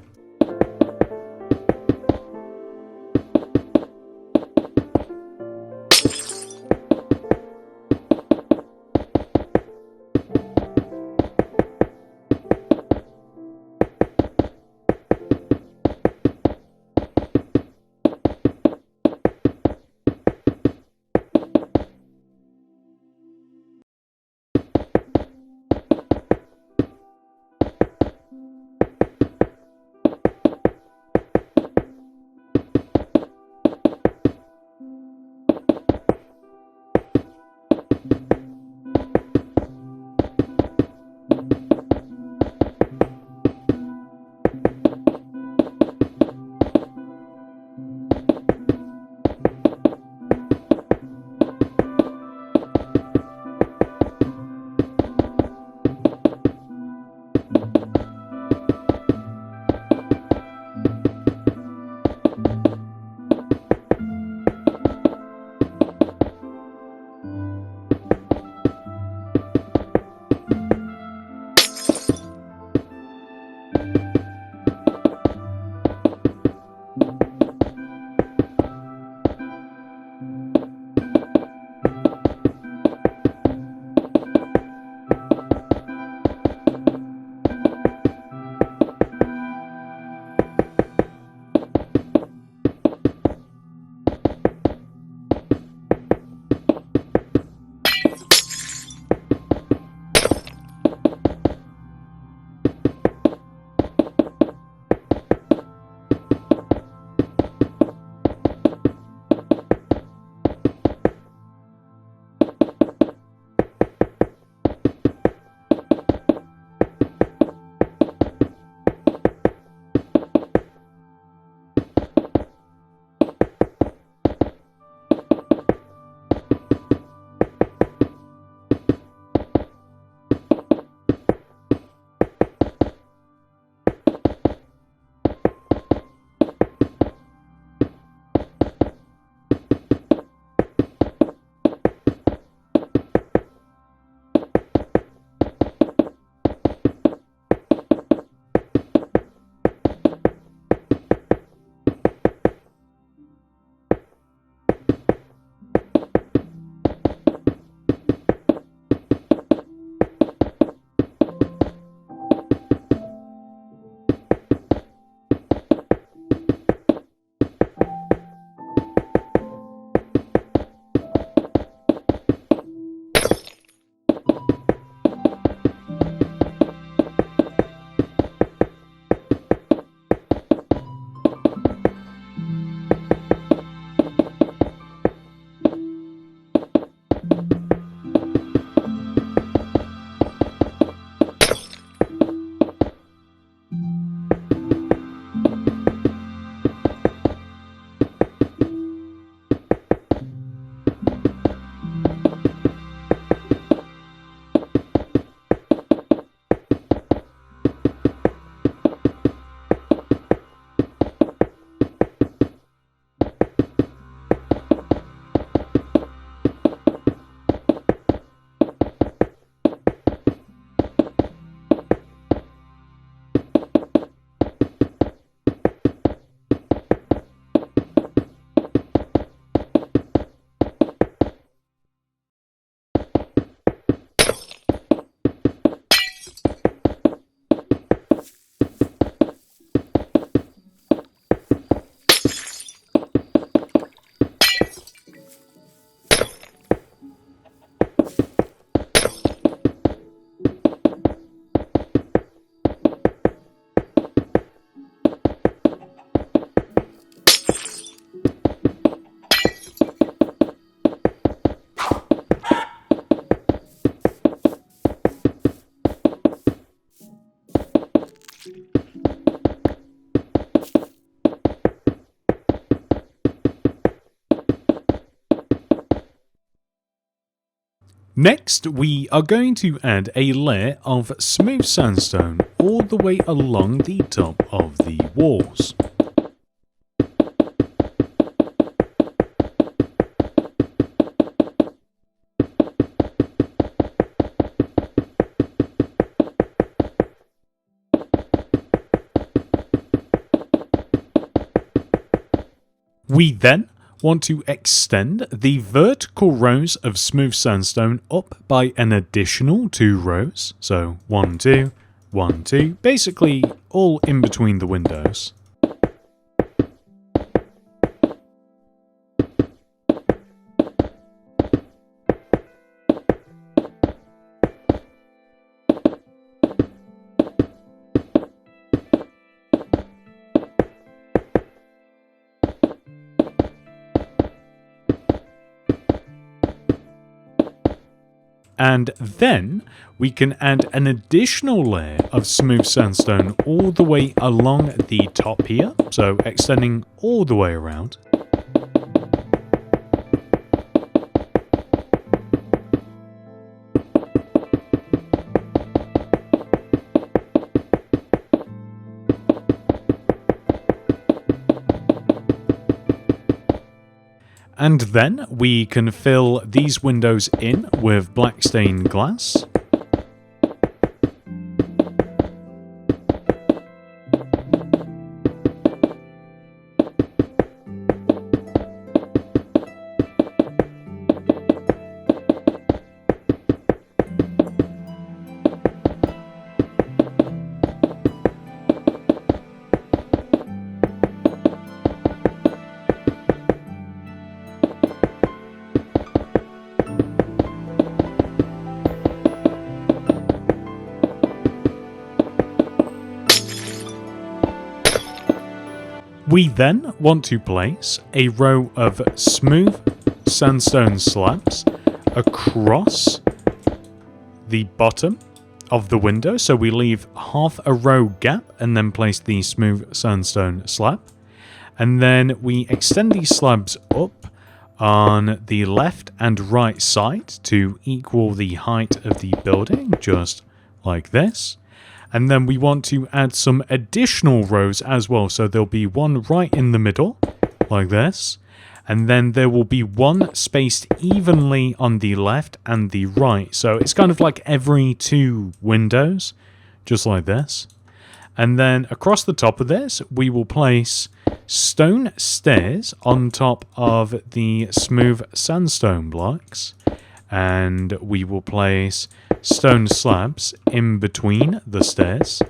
S1: Next, we are going to add a layer of smooth sandstone all the way along the top of the walls. We then want to extend the vertical rows of smooth sandstone up by an additional 2 rows. So 1, 2, 1, 2, basically all in between the windows. And then we can add an additional layer of smooth sandstone all the way along the top here, so extending all the way around. And then we can fill these windows in with black stained glass. We then want to place a row of smooth sandstone slabs across the bottom of the window. So we leave half a row gap and then place the smooth sandstone slab. And then we extend these slabs up on the left and right side to equal the height of the building, just like this. And then we want to add some additional rows as well. So there'll be one right in the middle, like this. And then there will be one spaced evenly on the left and the right. So it's kind of like every 2 windows, just like this. And then across the top of this, we will place stone stairs on top of the smooth sandstone blocks. And we will place stone slabs in between the stairs.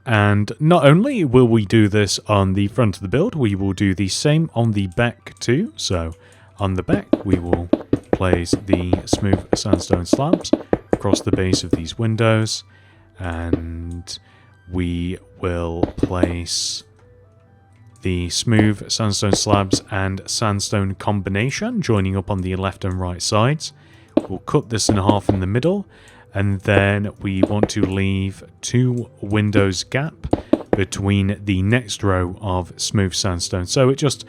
S1: And not only will we do this on the front of the build, we will do the same on the back too. So on the back, we will place the smooth sandstone slabs across the base of these windows. And we will place the smooth sandstone slabs and sandstone combination joining up on the left and right sides. We'll cut this in half in the middle, and then we want to leave 2 windows gap between the next row of smooth sandstone. So it just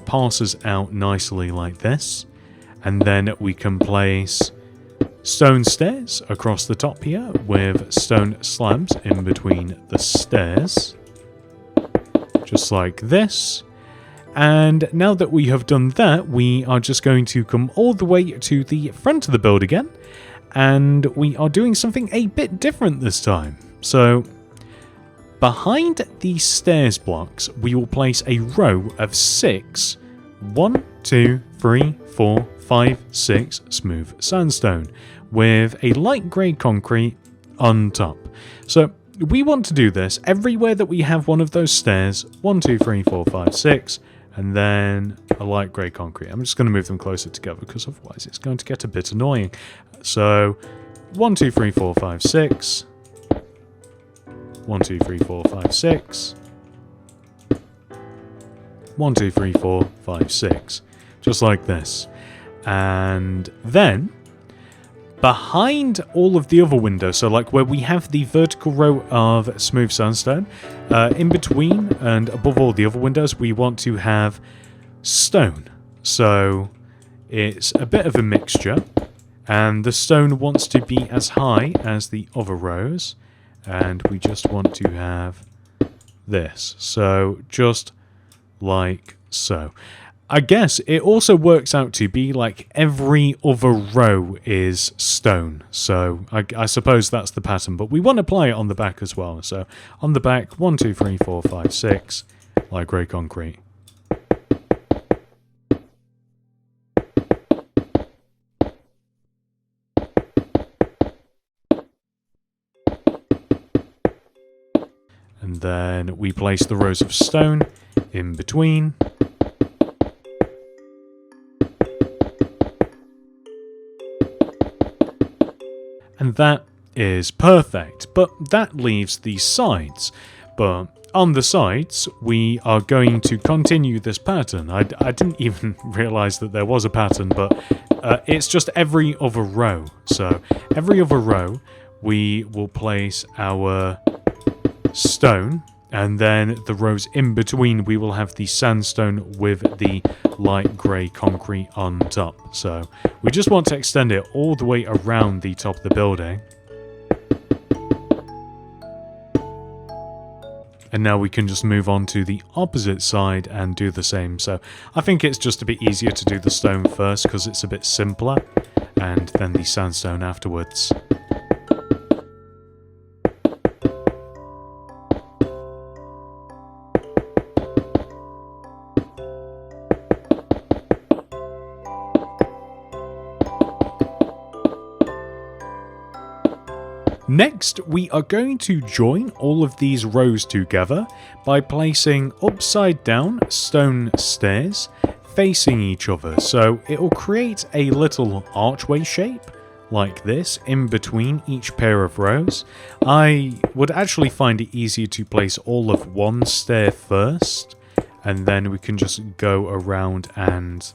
S1: passes out nicely like this. And then we can place stone stairs across the top here with stone slabs in between the stairs. Just like this. And now that we have done that, we are just going to come all the way to the front of the build again. And we are doing something a bit different this time. So behind these stairs blocks, we will place a row of 6, 1, 2, 3, 4, 5, 6 smooth sandstone with a light grey concrete on top. So we want to do this everywhere that we have one of those stairs. 1, 2, 3, 4, 5, 6. And then a light grey concrete. I'm just going to move them closer together because otherwise it's going to get a bit annoying. So 1, 2, 3, 4, 5, 6. 1, 2, 3, 4, 5, 6. 1, 2, 3, 4, 5, 6. Just like this. And then behind all of the other windows, so like where we have the vertical row of smooth sandstone, in between and above all the other windows, we want to have stone. So it's a bit of a mixture, and the stone wants to be as high as the other rows, and we just want to have this. So just like so. I guess it also works out to be like every other row is stone. So I suppose that's the pattern, but we want to apply it on the back as well. So on the back, 1, 2, 3, 4, 5, 6, light grey concrete. And then we place the rows of stone in between. And that is perfect, but that leaves the sides. But on the sides, we are going to continue this pattern. I didn't even realise that there was a pattern, but it's just every other row. So every other row, we will place our stone, and then the rows in between, we will have the sandstone with the light grey concrete on top. So we just want to extend it all the way around the top of the building. And now we can just move on to the opposite side and do the same. So I think it's just a bit easier to do the stone first because it's a bit simpler, and then the sandstone afterwards. Next, we are going to join all of these rows together by placing upside down stone stairs facing each other. So it will create a little archway shape like this in between each pair of rows. I would actually find it easier to place all of one stair first, and then we can just go around and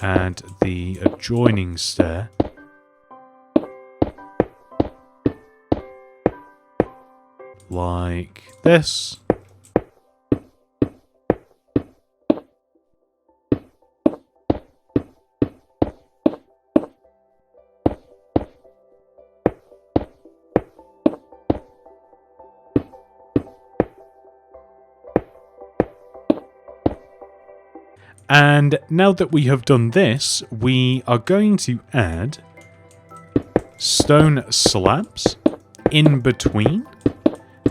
S1: add the adjoining stair. Like this. And now that we have done this, we are going to add stone slabs in between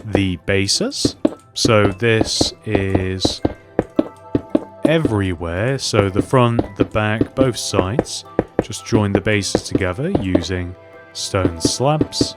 S1: the bases. So this is everywhere. So the front, the back, both sides. Just join the bases together using stone slabs.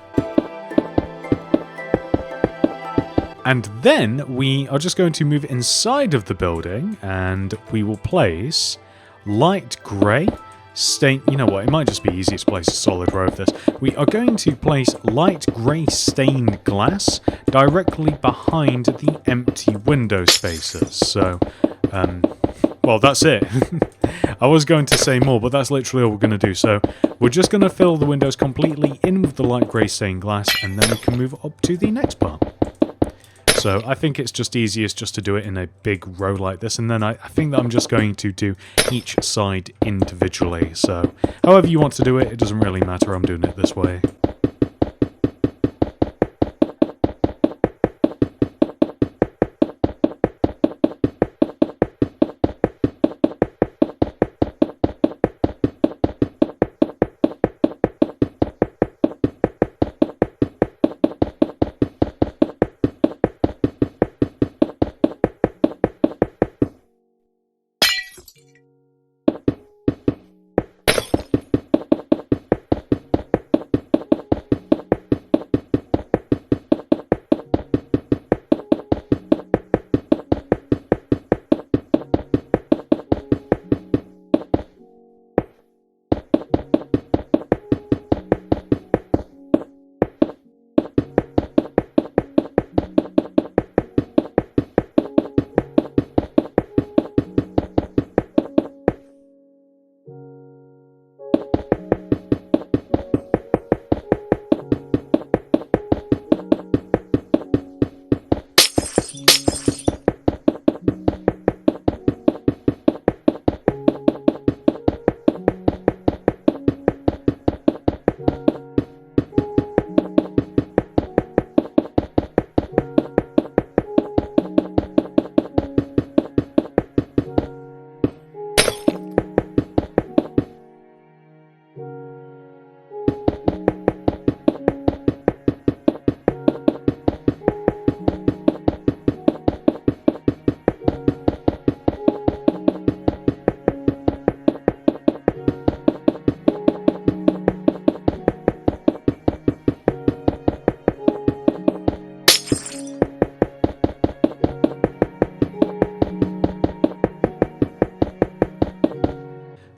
S1: And then we are just going to move inside of the building, and we will place light grey stained... You know what, it might just be easier to place a solid row of this. We are going to place light grey stained glass directly behind the empty window spaces. So, well, that's it. I was going to say more, but that's literally all we're going to do. So we're just going to fill the windows completely in with the light grey stained glass, and then we can move up to the next part. So I think it's just easiest just to do it in a big row like this, and then I think that I'm just going to do each side individually. So however you want to do it, it doesn't really matter, I'm doing it this way.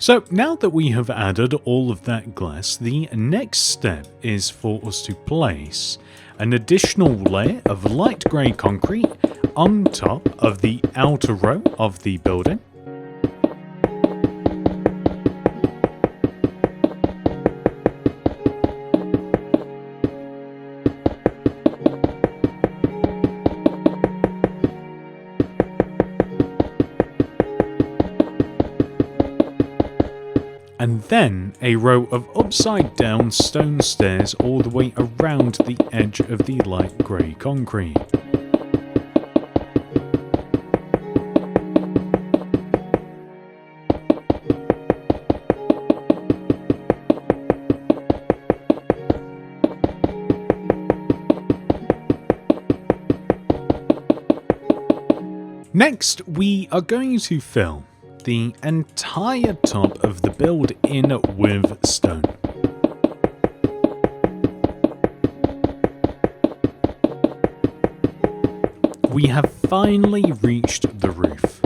S1: So now that we have added all of that glass, the next step is for us to place an additional layer of light grey concrete on top of the outer row of the building. And then a row of upside down stone stairs all the way around the edge of the light grey concrete. Next, we are going to fill the entire top of the build in with stone. We have finally reached the roof.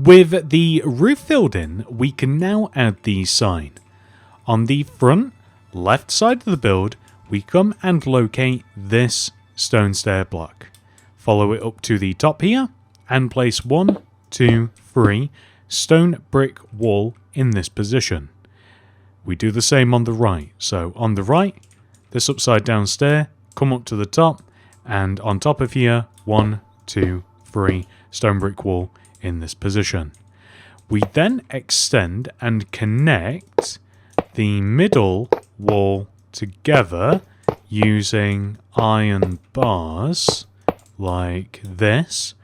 S1: With the roof filled in, we can now add the sign. On the front left side of the build, we come and locate this stone stair block. Follow it up to the top here and place 1, 2, 3 stone brick wall in this position. We do the same on the right. So on the right, this upside down stair, come up to the top, and on top of here, 1, 2, 3 stone brick wall in this position. We then extend and connect the middle wall together using iron bars like this,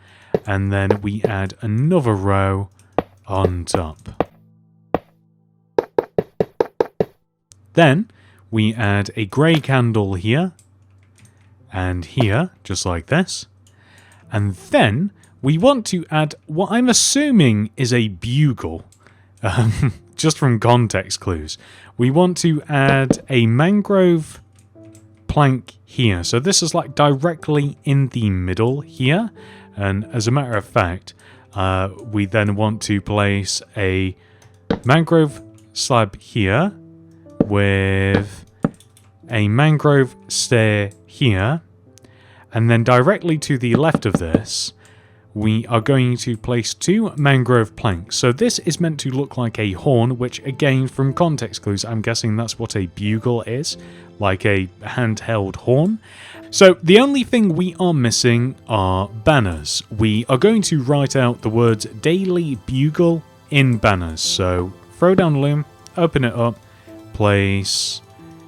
S1: and then we add another row on top. Then we add a grey candle here and here, just like this, and then we want to add what I'm assuming is a bugle, just from context clues. We want to add a mangrove plank here. So this is like directly in the middle here. And as a matter of fact, we then want to place a mangrove slab here with a mangrove stair here. And then directly to the left of this, we are going to place 2 mangrove planks. So this is meant to look like a horn, which again, from context clues, I'm guessing that's what a bugle is, like a handheld horn. So the only thing we are missing are banners. We are going to write out the words Daily Bugle in banners. So throw down loom, open it up, place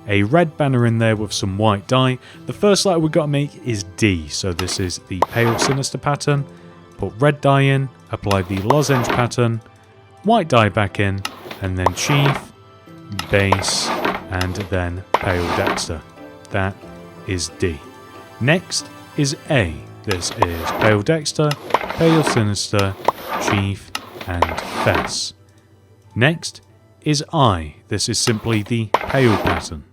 S1: a red banner in there with some white dye. The first letter we've got to make is D. So this is the pale sinister pattern. Put red dye in, apply the lozenge pattern, white dye back in, and then chief, base, and then pale Dexter. That is D. Next is A. this is Pale Dexter, Pale Sinister, Chief, and Fess. Next is I, this is simply the Pale pattern.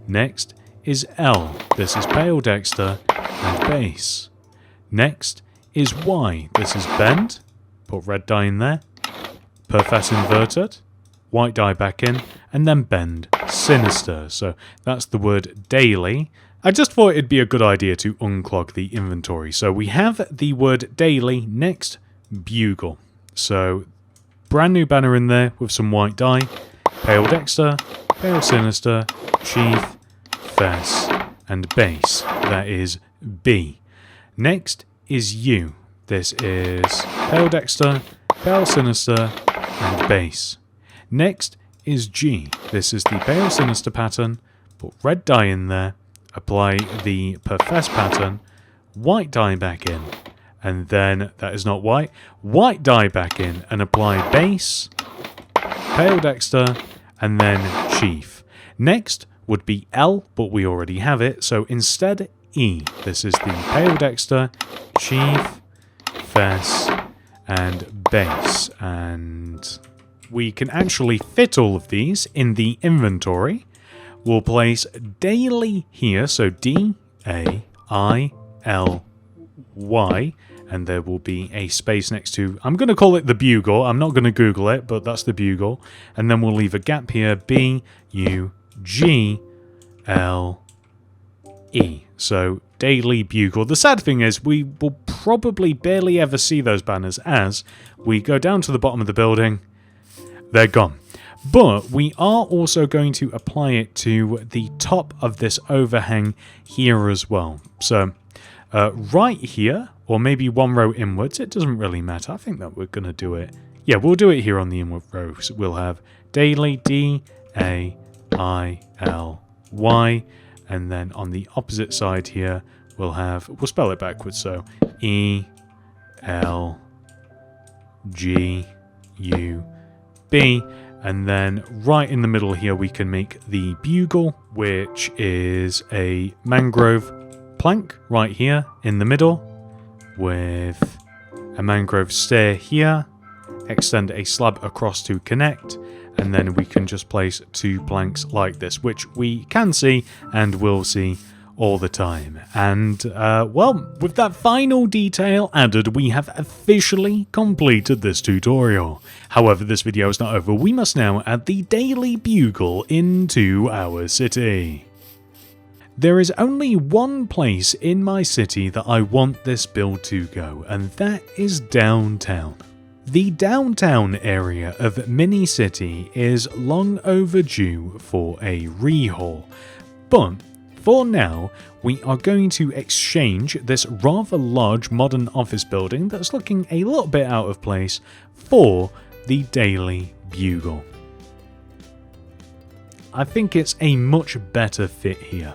S1: Next is L, this is Pale Dexter and Base. Next is Y, this is Bend, put red dye in there, Perfess inverted, white dye back in, and then Bend Sinister. So that's the word daily. I just thought it'd be a good idea to unclog the inventory. So we have the word daily, next Bugle. So brand new banner in there with some white dye, Pale Dexter, Pale Sinister, Chief, Fess, and Base. That is B. Next is U. This is Pale Dexter, Pale Sinister, and Base. Next is G. This is the Pale Sinister pattern. Put red dye in there. Apply the Perfess pattern. White dye back in. And then, that is not white. White dye back in and apply Base, Pale Dexter, and then Chief. Next would be L, but we already have it. So instead, E. This is the Pale Dexter, Chief, Fess, and Base. And we can actually fit all of these in the inventory. We'll place daily here, so D-A-I-L-Y, and there will be a space next to, I'm going to call it the Bugle, I'm not going to Google it, but that's the Bugle, and then we'll leave a gap here, B-U-G-L-E, so daily Bugle. The sad thing is, we will probably barely ever see those banners as we go down to the bottom of the building. They're gone. But we are also going to apply it to the top of this overhang here as well. So right here, or maybe one row inwards, it doesn't really matter. I think that we're going to do it. Yeah, we'll do it here on the inward rows. We'll have daily, D-A-I-L-Y, and then on the opposite side here, we'll spell it backwards, so E-L-G-U-B. And then right in the middle here we can make the Bugle, which is a mangrove plank right here in the middle with a mangrove stair here, extend a slab across to connect, and then we can just place two planks like this, which we can see and will see all the time. And, well, with that final detail added, we have officially completed this tutorial. However, this video is not over. We must now add the Daily Bugle into our city. There is only one place in my city that I want this build to go, and that is downtown. The downtown area of Mini City is long overdue for a rehaul, but for now, we are going to exchange this rather large modern office building that's looking a little bit out of place for the Daily Bugle. I think it's a much better fit here.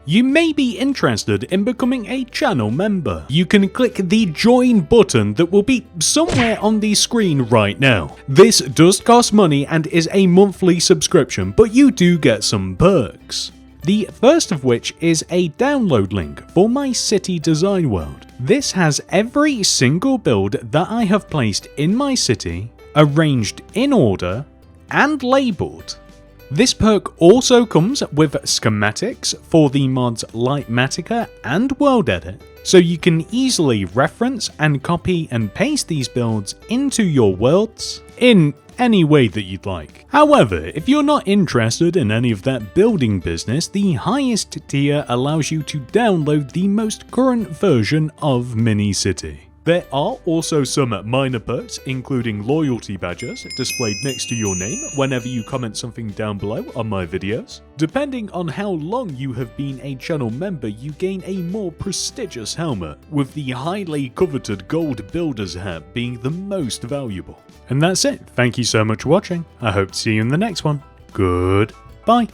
S1: You may be interested in becoming a channel member. You can click the join button that will be somewhere on the screen right now. This does cost money and is a monthly subscription, but you do get some perks. The first of which is a download link for my city design world. This has every single build that I have placed in my city, arranged in order, and labelled. This perk also comes with schematics for the mods Lightmatica and World Edit, so you can easily reference and copy and paste these builds into your worlds in any way that you'd like. However, if you're not interested in any of that building business, the highest tier allows you to download the most current version of Mini City. There are also some minor perks, including loyalty badges displayed next to your name whenever you comment something down below on my videos. Depending on how long you have been a channel member, you gain a more prestigious helmet, with the highly coveted gold builder's hat being the most valuable. And that's it. Thank you so much for watching. I hope to see you in the next one. Goodbye.